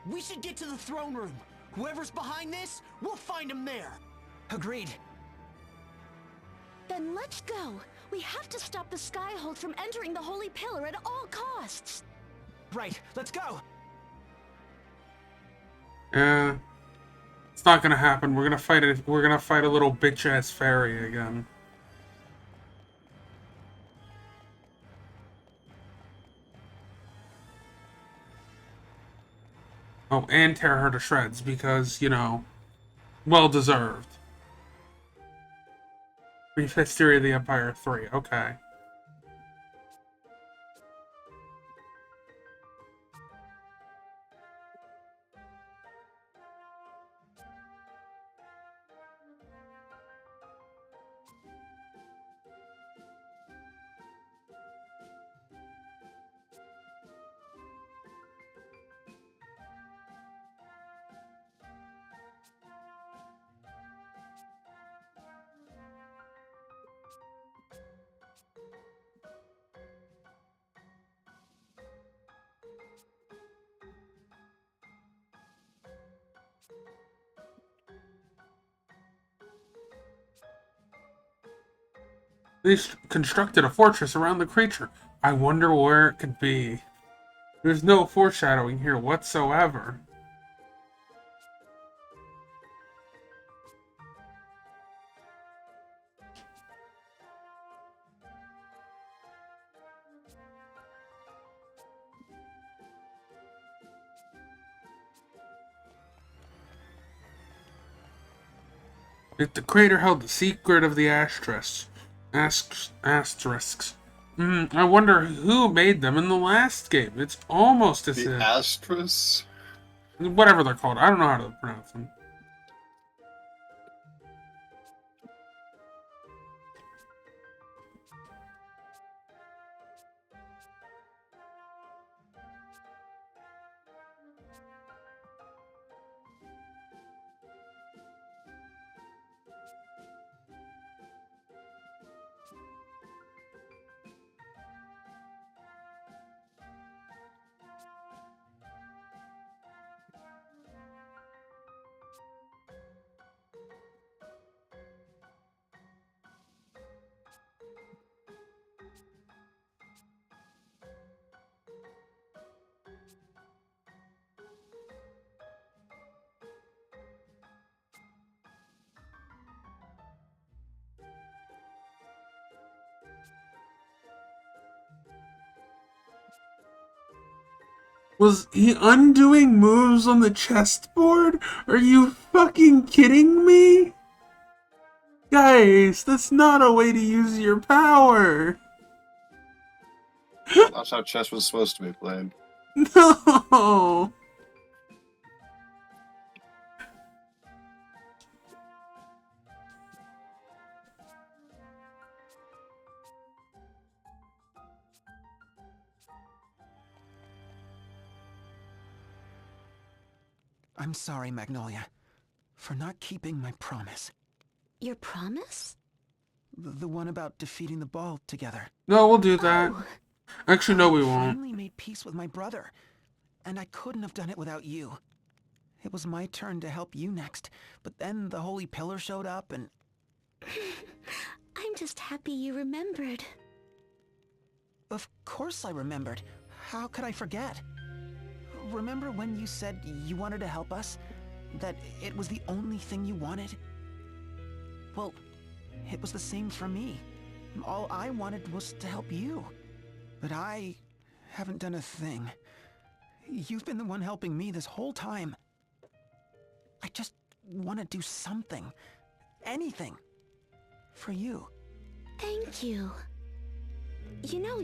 We should get to the throne room. Whoever's behind this, we'll find him there. Agreed. Then let's go. We have to stop the Skyhold from entering the holy pillar at all costs. Right, let's go. It's not gonna happen. We're gonna fight it. We're gonna fight a little bitch ass fairy again. Oh, and tear her to shreds because, you know, well deserved. Brief History of the Empire 3. Okay. They constructed a fortress around the creature. I wonder where it could be. There's no foreshadowing here whatsoever. If the crater held the secret of the asterisks. I wonder who made them in the last game. It's almost as The if... Astros? Whatever they're called. I don't know how to pronounce them. Was he undoing moves on the chessboard? Are you fucking kidding me? Guys, that's not a way to use your power. That's how chess was supposed to be played. No. I'm sorry, Magnolia, for not keeping my promise. Your promise? The one about defeating the ball together. No, we'll do that. Oh. Actually, no, we I won't. finally made peace with my brother, and I couldn't have done it without you. It was my turn to help you next, but then the Holy Pillar showed up and... I'm just happy you remembered. Of course I remembered. How could I forget? Remember when you said you wanted to help us? That it was the only thing you wanted? Well, it was the same for me. All I wanted was to help you. But I haven't done a thing. You've been the one helping me this whole time. I just want to do something. Anything. For you. Thank you. You know,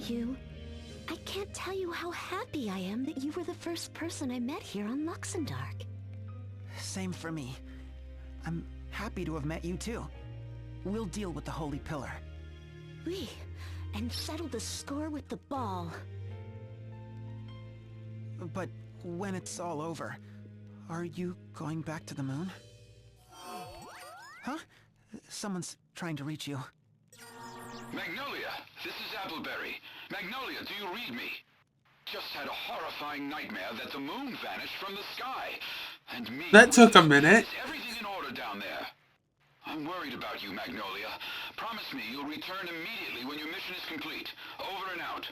I can't tell you how happy I am that you were the first person I met here on Luxembourg. Same for me. I'm happy to have met you too. We'll deal with the Holy Pillar. Oui, and settle the score with the ball. But when it's all over, are you going back to the moon? Huh? Someone's trying to reach you. Magnolia, this is Appleberry. Magnolia, do you read me? Just had a horrifying nightmare that the moon vanished from the sky. And me... That took a minute. Is everything in order down there? I'm worried about you, Magnolia. Promise me you'll return immediately when your mission is complete. Over and out.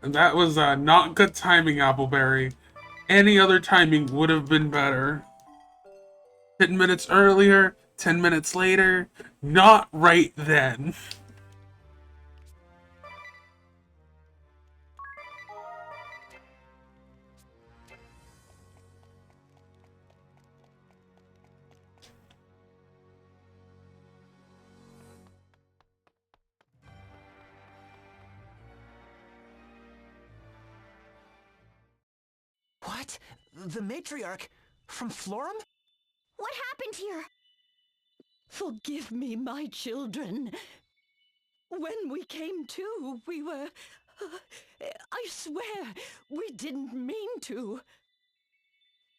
And that was not good timing, Appleberry. Any other timing would have been better. 10 minutes earlier, 10 minutes later, not right then. What? The matriarch? From Florum? What happened here? Forgive me, my children. When we came to, we were... I swear, we didn't mean to.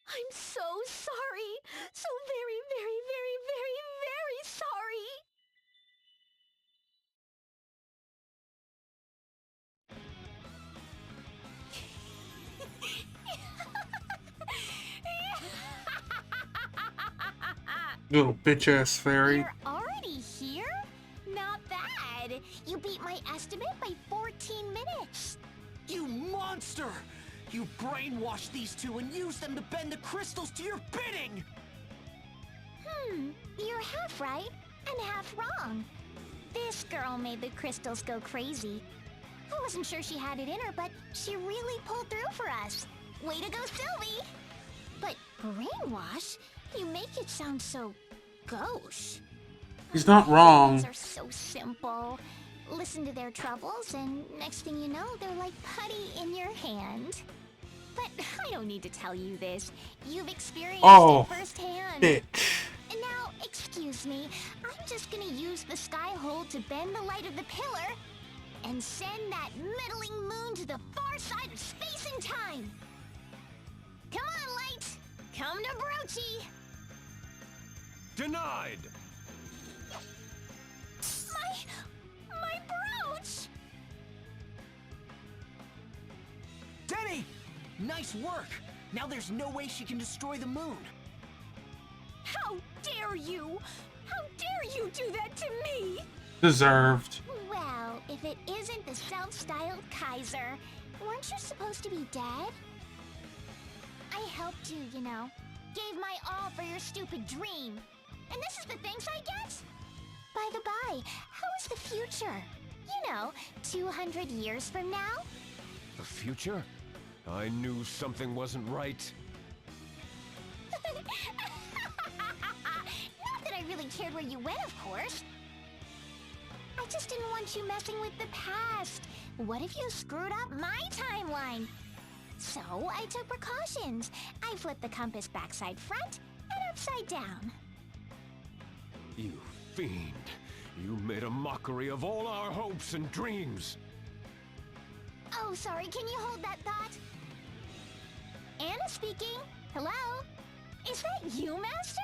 I'm so sorry. So very, very, very, very, very sorry. Little bitch-ass fairy. You're already here? Not bad. You beat my estimate by 14 minutes. You monster! You brainwashed these two and used them to bend the crystals to your bidding! You're half right and half wrong. This girl made the crystals go crazy. I wasn't sure she had it in her, but she really pulled through for us. Way to go, Sylvie! But brainwash? You make it sound so gauche. He's not wrong. Things are so simple. Listen to their troubles, and next thing you know, they're like putty in your hand. But I don't need to tell you this. You've experienced it firsthand. Bitch. And now, excuse me, I'm just gonna use the Skyhold to bend the light of the pillar and send that meddling moon to the far side of space and time. Come on, Light! Come to Broachy! Denied! My brooch! Denny! Nice work! Now there's no way she can destroy the moon. How dare you? How dare you do that to me? Deserved. Well, if it isn't the self-styled Kaiser, weren't you supposed to be dead? I helped you, you know. Gave my all for your stupid dream. And this is the thanks I get? By the by, how is the future? You know, 200 years from now? The future? I knew something wasn't right. Not that I really care cared where you went, of course. I just didn't want you messing with the past. What if you screwed up my timeline? So I took precautions. I flipped the compass backside front and upside down. You fiend. You made a mockery of all our hopes and dreams. Oh, sorry, can you hold that thought? Anna speaking. Hello? Is that you, Master?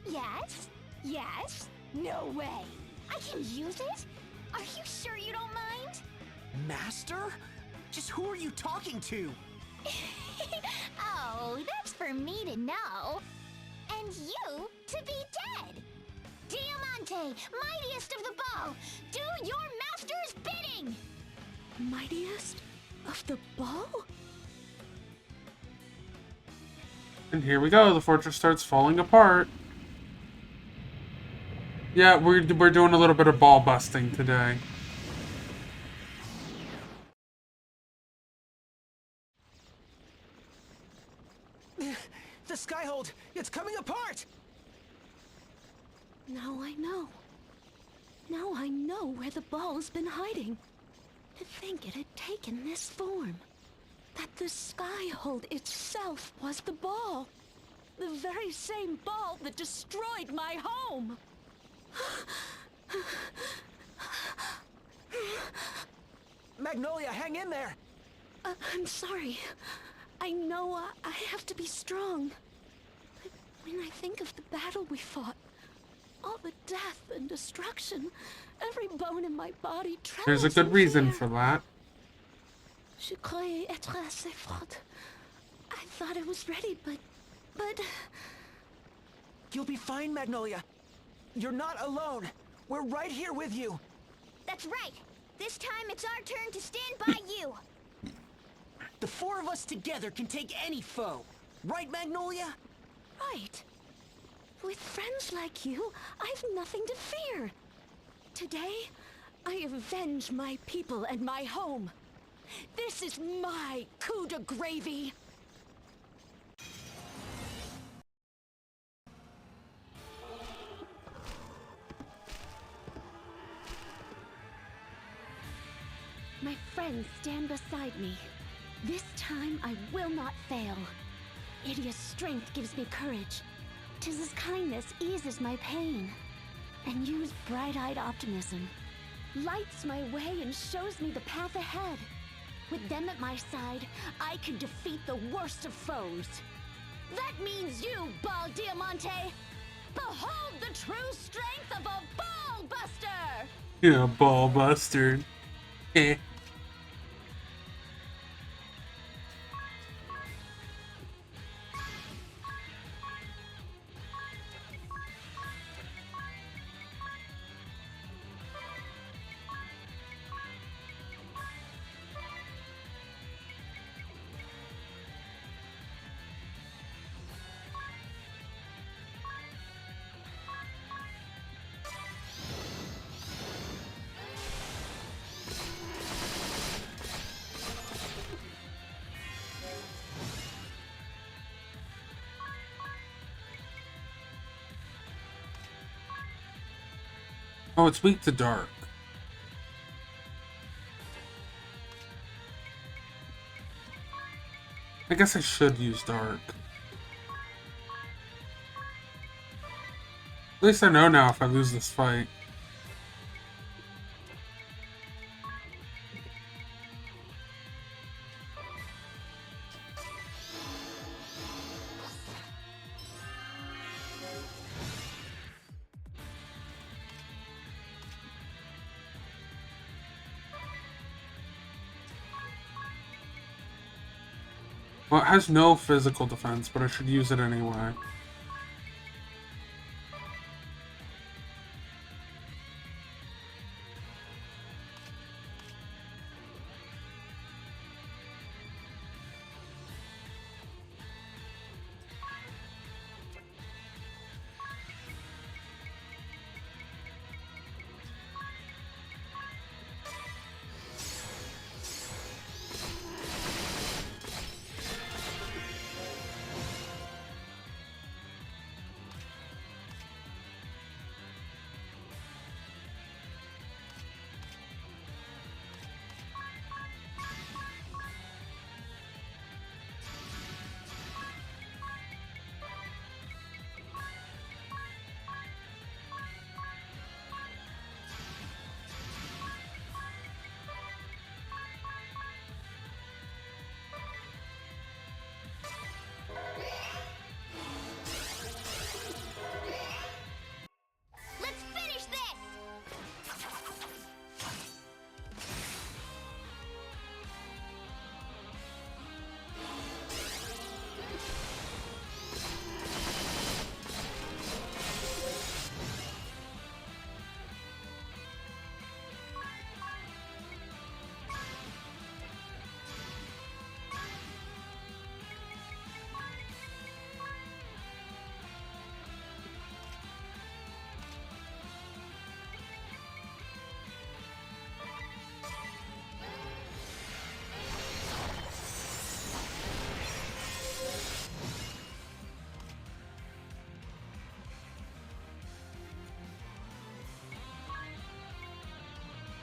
Yes? Yes? No way. I can use it? Are you sure you don't mind? Master? Just who are you talking to? Oh, that's for me to know. And you to be dead. Diamante, mightiest of the ball, do your master's bidding! Mightiest of the ball? And here we go. The fortress starts falling apart. Yeah, we're doing a little bit of ball busting today. The Skyhold, it's coming apart! Now I know. Now I know where the ball's been hiding. To think it had taken this form. That the Skyhold itself was the ball. The very same ball that destroyed my home. Magnolia, hang in there! I'm sorry. I know I have to be strong. But when I think of the battle we fought, all the death and destruction, every bone in my body trembles. There's a good in reason fear. for that. Je croyais être assez forte. I thought I was ready, but... You'll be fine, Magnolia. You're not alone. We're right here with you. That's right. This time it's our turn to stand by you. The four of us together can take any foe. Right, Magnolia? Right. With friends like you, I've nothing to fear. Today, I avenge my people and my home. This is my coup de gravy. My friends stand beside me. This time I will not fail. Idia's strength gives me courage. 'Tis his kindness eases my pain. And Yu's bright-eyed optimism lights my way and shows me the path ahead. With them at my side, I can defeat the worst of foes. That means you, Ball Diamante! Behold the true strength of a ball buster! Yeah, ball buster. Eh. Oh, it's weak to dark. I guess I should use dark. At least I know now if I lose this fight. Well, it has no physical defense, but I should use it anyway.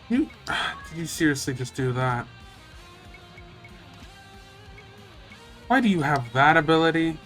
Did you seriously just do that? Why do you have that ability?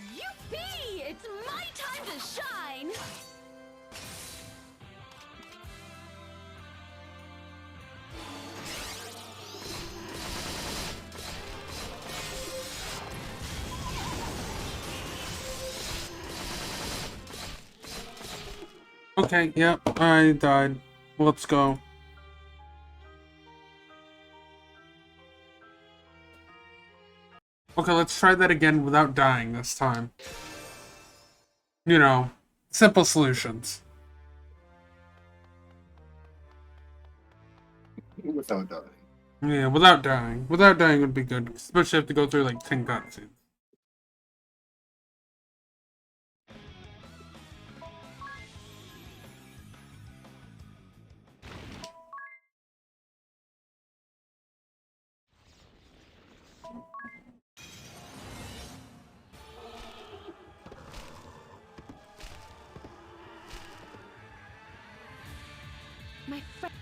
Yippee! It's my time to shine! Okay, yep, I died. Let's go. Okay, let's try that again without dying this time. You know, simple solutions. Without dying. Yeah, without dying. Without dying would be good, especially if to go through like 10 cutscenes. My friend.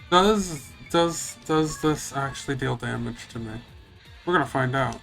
Does this actually deal damage to me? We're gonna find out.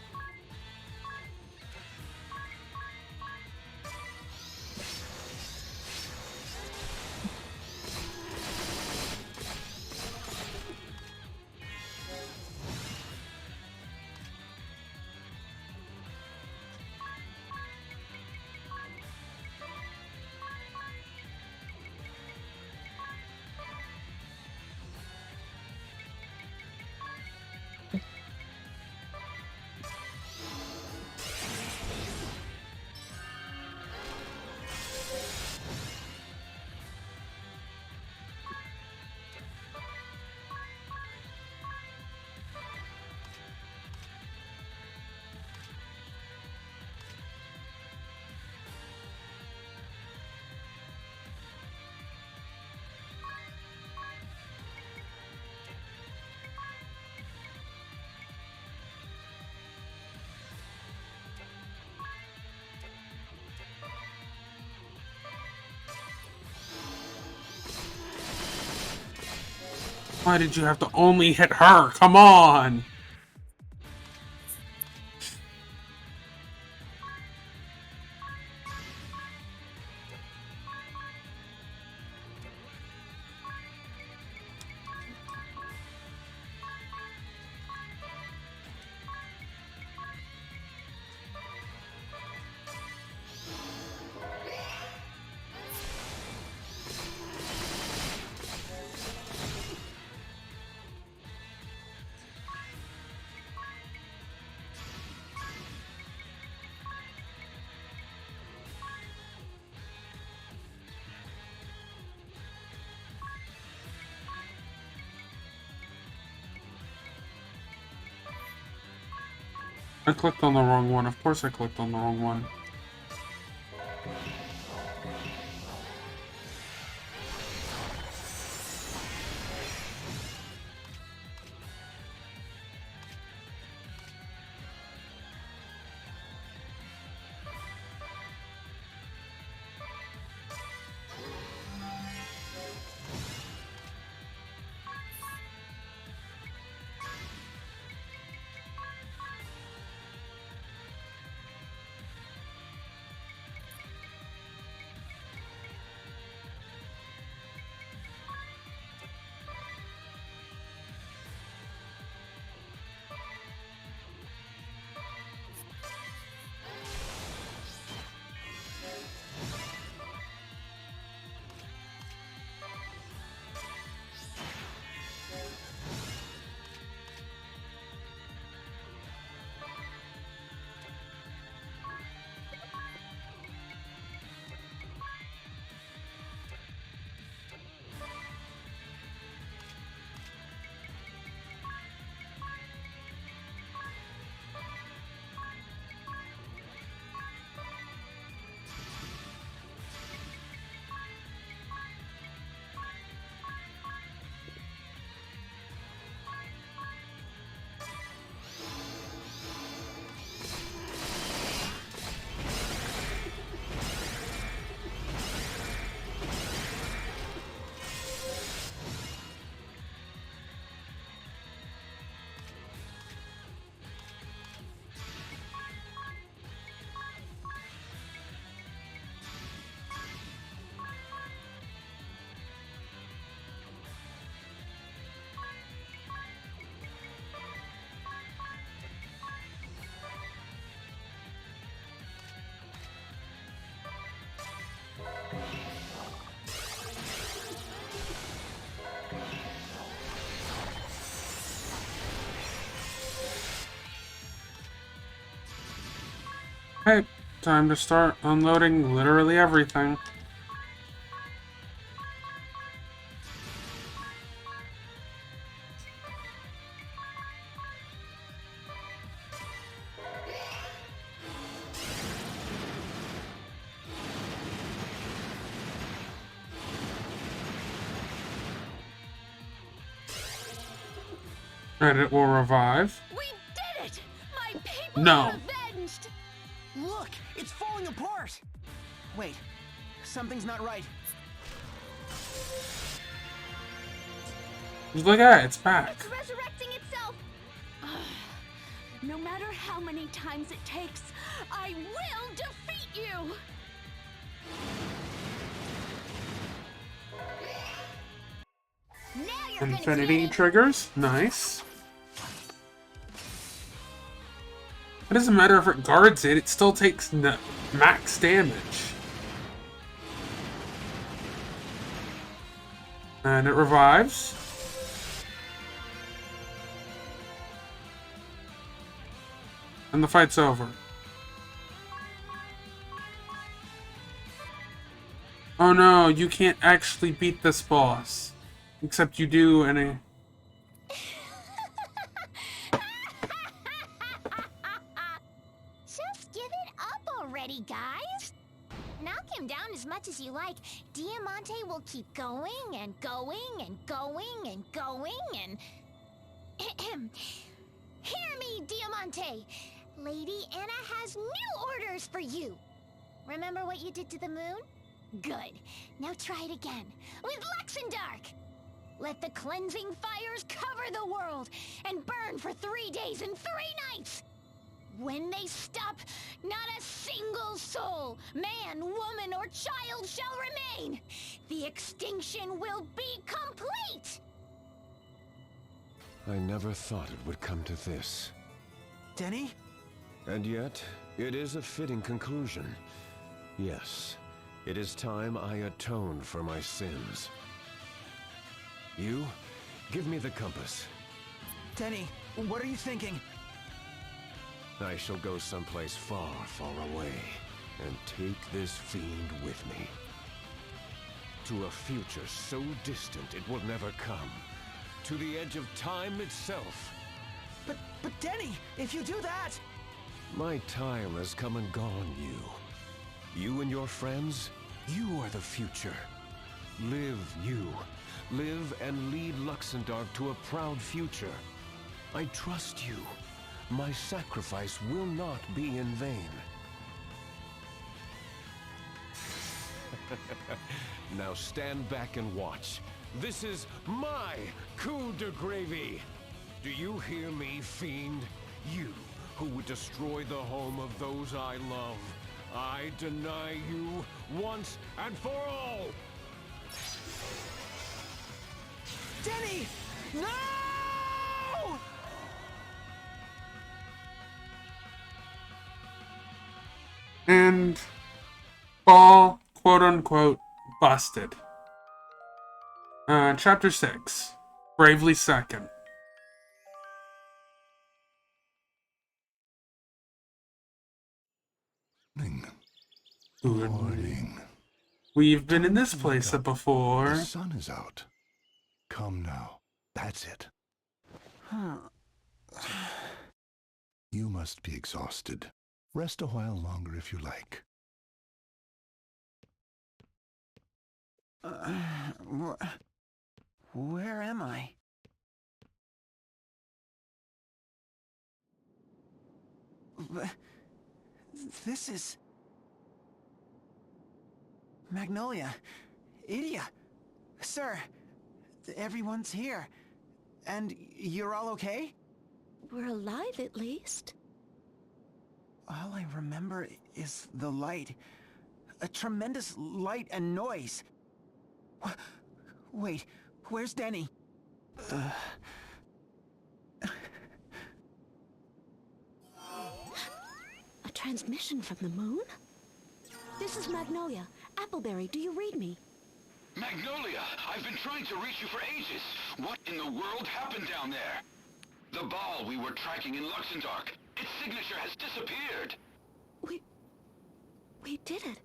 Why did you have to only hit her? Come on! I clicked on the wrong one. Of course I clicked on the wrong one. Hey, time to start unloading literally everything. And it will revive. We did it! My people No. are avenged! Look, it's falling apart. Wait, something's not right. Look at it, it's back. It's resurrecting itself! No matter how many times it takes, I will defeat you! Now you're Infinity gonna triggers, nice. It doesn't matter if it guards it, it still takes max damage. And it revives. And the fight's over. Oh no, you can't actually beat this boss. Except you do in a... Just give it up already, guys. Knock him down as much as you like. Diamante will keep going and going and going and going and... Hear me, Diamante! Lady Anna has new orders for you. Remember what you did to the moon? Good. Now try it again. With Luxendark! Let the cleansing fires cover the world and burn for 3 days and 3 nights! When they stop, not a single soul, man, woman, or child shall remain! The extinction will be complete! I never thought it would come to this. Denny? And yet, it is a fitting conclusion. Yes, it is time I atoned for my sins. You, give me the compass. Denny, what are you thinking? I shall go someplace far, far away, and take this fiend with me. To a future so distant it will never come. To the edge of time itself. But Denny, if you do that... My time has come and gone, you. You and your friends, you are the future. Live, you. Live and lead Luxembourg to a proud future. I trust you. My sacrifice will not be in vain. Now stand back and watch. This is my coup de gravy. Do you hear me, fiend? You, who would destroy the home of those I love. I deny you once and for all! Denny! No! And Ball, quote-unquote, busted. Chapter 6. Bravely Second. Good morning. We've been in this place before. The sun is out. Come now. That's it. You must be exhausted. Rest a while longer if you like. Where am I? This is... Magnolia. Idia. Sir, everyone's here. And you're all okay? We're alive, at least. All I remember is the light. A tremendous light and noise. Wait, where's Denny? A transmission from the moon? This is Magnolia. Appleberry, do you read me? Magnolia, I've been trying to reach you for ages. What in the world happened down there? The ball we were tracking in Luxembourg. Its signature has disappeared. We did it.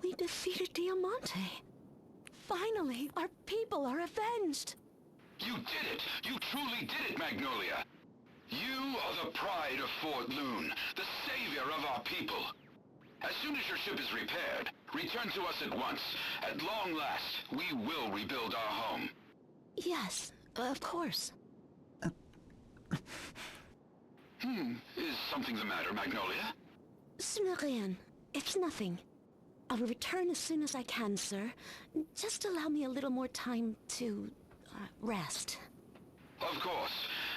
We defeated Diamante. Finally, our people are avenged. You did it! You truly did it, Magnolia! You are the pride of Fort Loon, the savior of our people. As soon as your ship is repaired, return to us at once. At long last, we will rebuild our home. Yes, of course. Is something the matter, Magnolia? Ce n'est rien. It's nothing. I'll return as soon as I can, sir. Just allow me a little more time to rest. Of course.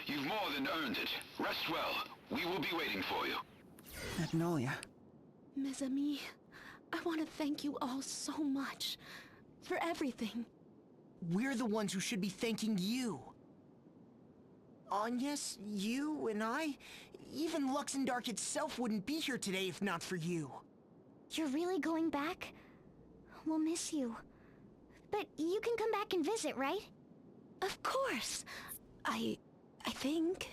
You've more than earned it. Rest well. We will be waiting for you. Magnolia. Mes amis, I want to thank you all so much. For everything. We're the ones who should be thanking you. Agnes, you and I, even Luxembourg itself wouldn't be here today if not for you. You're really going back? We'll miss you. But you can come back and visit, right? Of course. I think.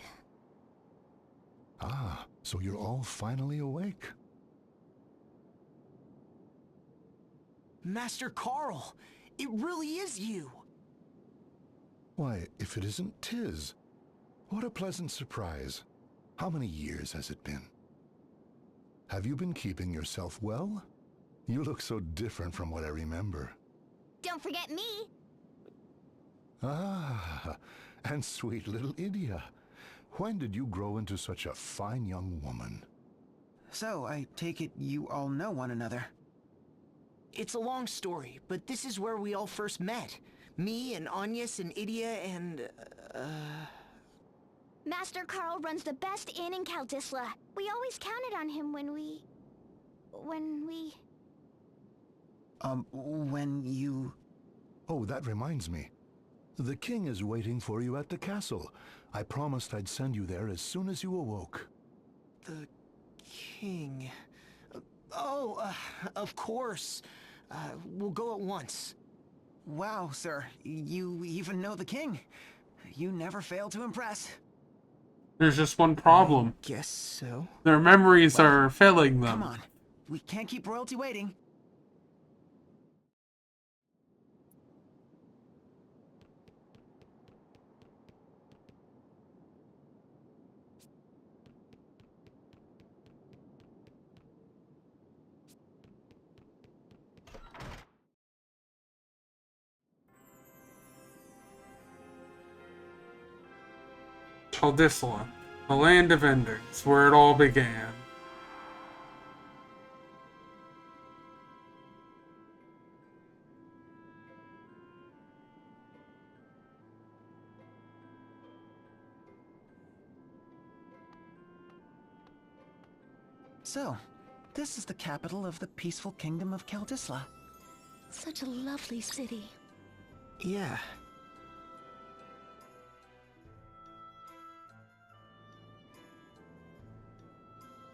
Ah, so you're all finally awake. Master Carl, it really is you. Why, if it isn't, 'tis. What a pleasant surprise. How many years has it been? Have you been keeping yourself well? You look so different from what I remember. Don't forget me! Ah, and sweet little Idia. When did you grow into such a fine young woman? So, I take it you all know one another. It's a long story, but this is where we all first met. Me and Agnes and Idia and... Master Carl runs the best inn in Kaldisla. We always counted on him when you... Oh, that reminds me. The king is waiting for you at the castle. I promised I'd send you there as soon as you awoke. The king... of course. We'll go at once. Wow, sir. You even know the king. You never fail to impress. There's just one problem. Guess so. Their memories are failing them. Come on. We can't keep royalty waiting. Kaldisla, the land of endings, where it all began. So, this is the capital of the peaceful kingdom of Kaldisla. Such a lovely city. Yeah.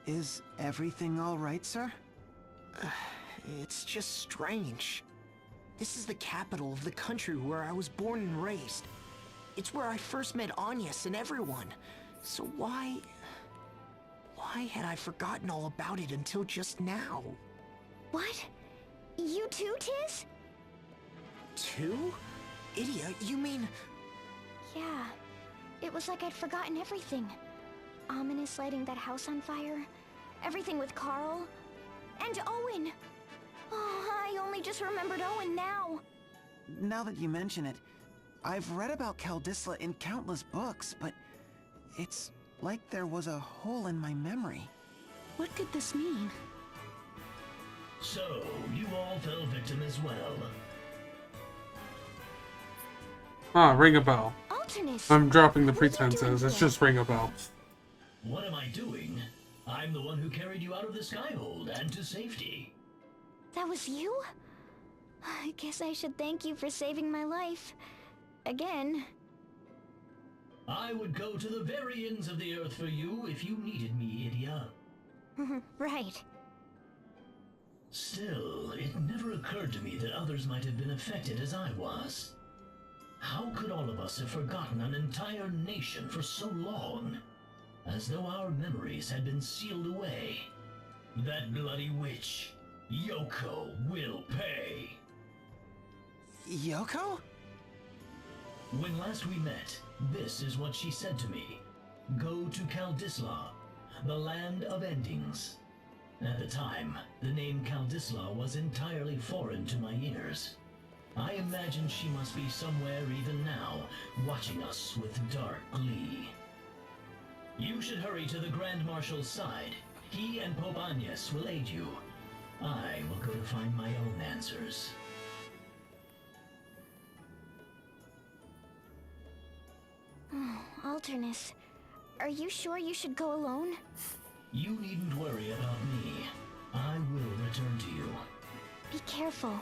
Is everything all right, sir? It's just strange. This is the capital of the country where I was born and raised. It's where I first met Agnes and everyone. So why had I forgotten all about it until just now? What? You too, Tiz? Two? Idia, you mean... Yeah. It was like I'd forgotten everything. Ominous lighting that house on fire. Everything with Carl. And Owen. Oh, I only just remembered Owen now. Now that you mention it, I've read about Kaldisla in countless books, but it's like there was a hole in my memory. What could this mean? So, you all fell victim as well. Ah, ring a bell. Alternus. I'm dropping the What are you doing pretenses. It's here? just ring a bell. What am I doing? I'm the one who carried you out of the Skyhold and to safety. That was you? I guess I should thank you for saving my life. Again. I would go to the very ends of the earth for you if you needed me, Idia. Right. Still, it never occurred to me that others might have been affected as I was. How could all of us have forgotten an entire nation for so long? As though our memories had been sealed away. That bloody witch, Yoko, will pay. Yoko? When last we met, this is what she said to me. Go to Kaldisla, the land of endings. At the time, the name Kaldisla was entirely foreign to my ears. I imagine she must be somewhere even now, watching us with dark glee. You should hurry to the Grand Marshal's side. He and Pope Agnes will aid you. I will go to find my own answers. Alternus, are you sure you should go alone? You needn't worry about me. I will return to you. Be careful.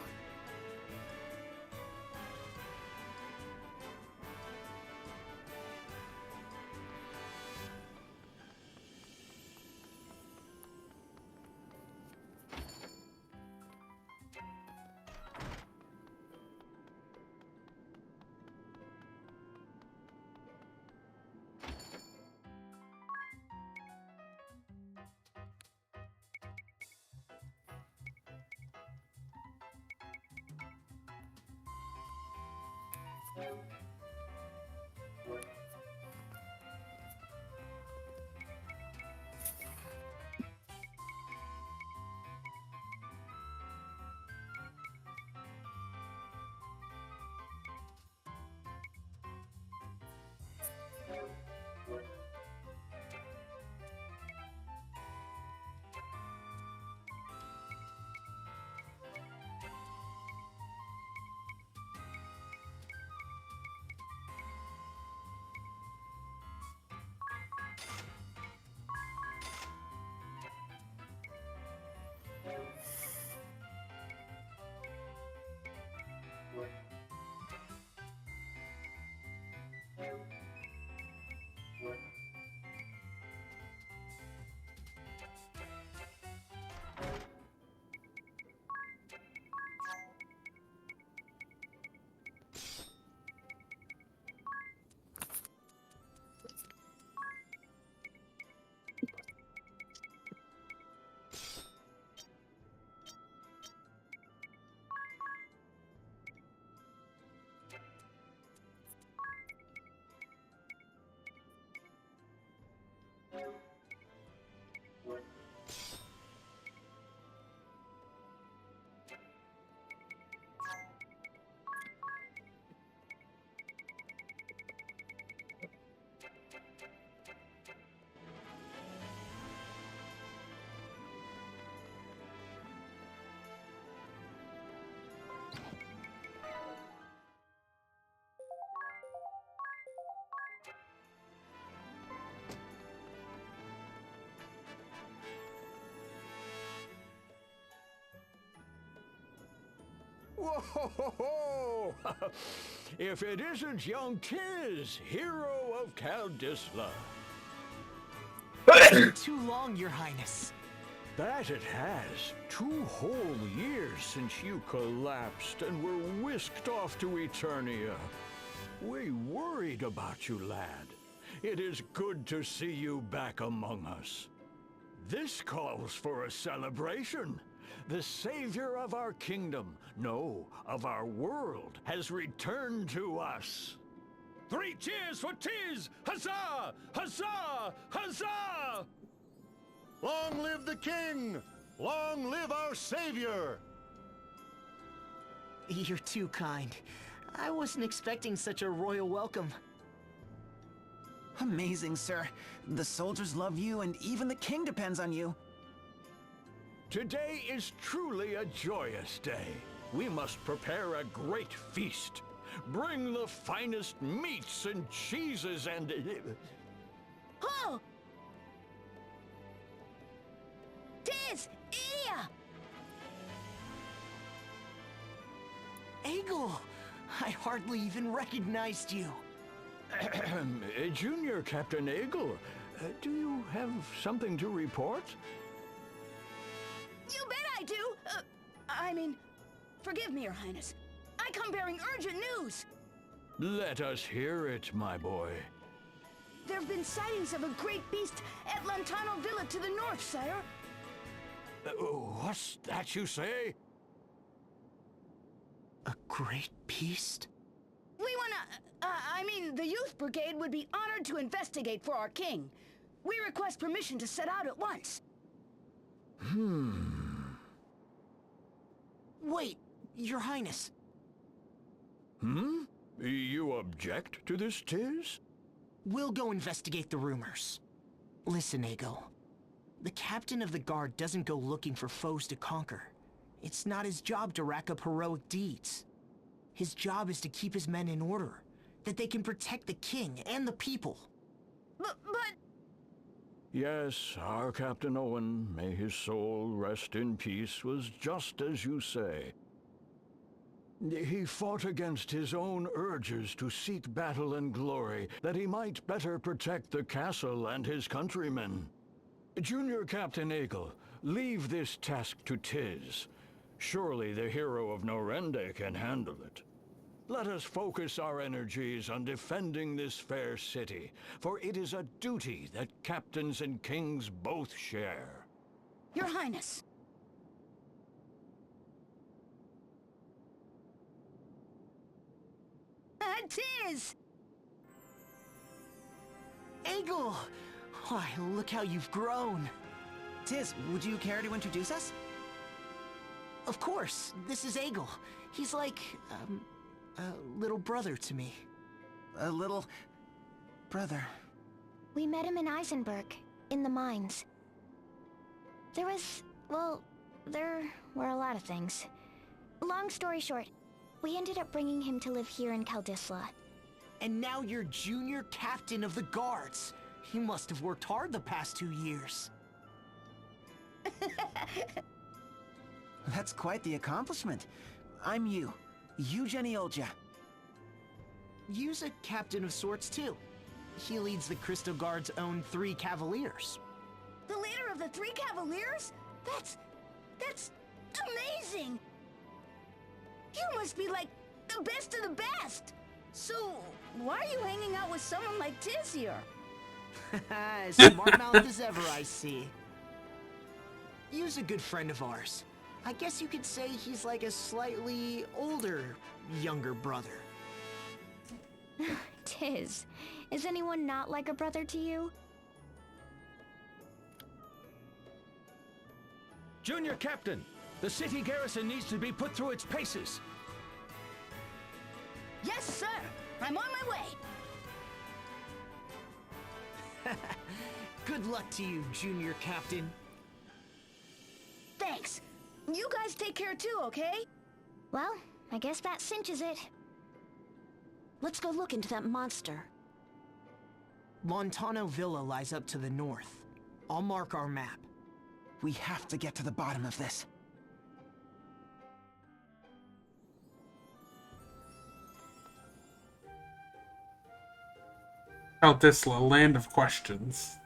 Whoa! If it isn't young Tiz, hero of Kaldisla. Too long, Your Highness. That it has. 2 whole years since you collapsed and were whisked off to Eternia. We worried about you, lad. It is good to see you back among us. This calls for a celebration. The savior of our kingdom, no, of our world, has returned to us. 3 cheers for Tiz! Huzzah! Huzzah! Huzzah! Long live the king! Long live our savior! You're too kind. I wasn't expecting such a royal welcome. Amazing, sir. The soldiers love you, and even the king depends on you. Today is truly a joyous day. We must prepare a great feast. Bring the finest meats and cheeses and... Oh! Tiz! Idia! Egil! I hardly even recognized you. Junior Captain Egil, do you have something to report? You bet I do! I mean, forgive me, Your Highness. I come bearing urgent news! Let us hear it, my boy. There have been sightings of a great beast at Lantano Villa to the north, sire. What's that you say? A great beast? We wanna... the youth brigade would be honored to investigate for our king. We request permission to set out at once. Wait, Your Highness. You object to this, Tiz? We'll go investigate the rumors. Listen, Egil. The captain of the guard doesn't go looking for foes to conquer. It's not his job to rack up heroic deeds. His job is to keep his men in order, that they can protect the king and the people. But... Yes, our Captain Owen, may his soul rest in peace, was just as you say. He fought against his own urges to seek battle and glory, that he might better protect the castle and his countrymen. Junior Captain Egil, leave this task to Tiz. Surely the hero of Norende can handle it. Let us focus our energies on defending this fair city, for it is a duty that captains and kings both share. Your Highness. Tiz! Egil! Why, look how you've grown. Tiz, would you care to introduce us? Of course, this is Egil. He's like, a little brother to me. A little... brother. We met him in Eisenberg, in the mines. There were a lot of things. Long story short, we ended up bringing him to live here in Kaldisla. And now you're junior captain of the guards. You must have worked hard the past 2 years. That's quite the accomplishment. I'm Yu Geniolja. Yu's a captain of sorts too. He leads the Crystal Guard's own 3 Cavaliers. The leader of the 3 Cavaliers? That's amazing! You must be like the best of the best! So, why are you hanging out with someone like Tiz here? As smart mouth as ever, I see. Yu's a good friend of ours. I guess you could say he's like a slightly older, younger brother. Tiz, is anyone not like a brother to you? Junior Captain, the city garrison needs to be put through its paces. Yes, sir! I'm on my way! Good luck to you, Junior Captain. Thanks. You guys take care too, okay? Well, I guess that cinches it. Let's go look into that monster. Lantano Villa lies up to the north. I'll mark our map. We have to get to the bottom of this. Aldisla, land of questions.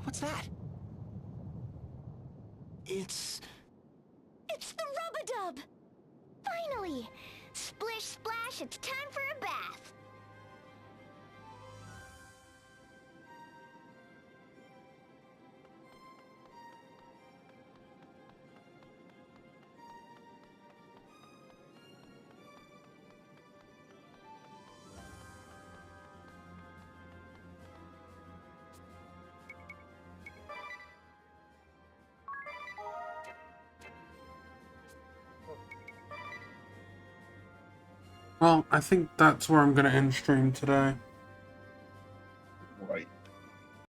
What's that? It's the Rub-a-Dub! Finally! Splish splash, it's time for a bath! Well, I think that's where I'm going to end stream today.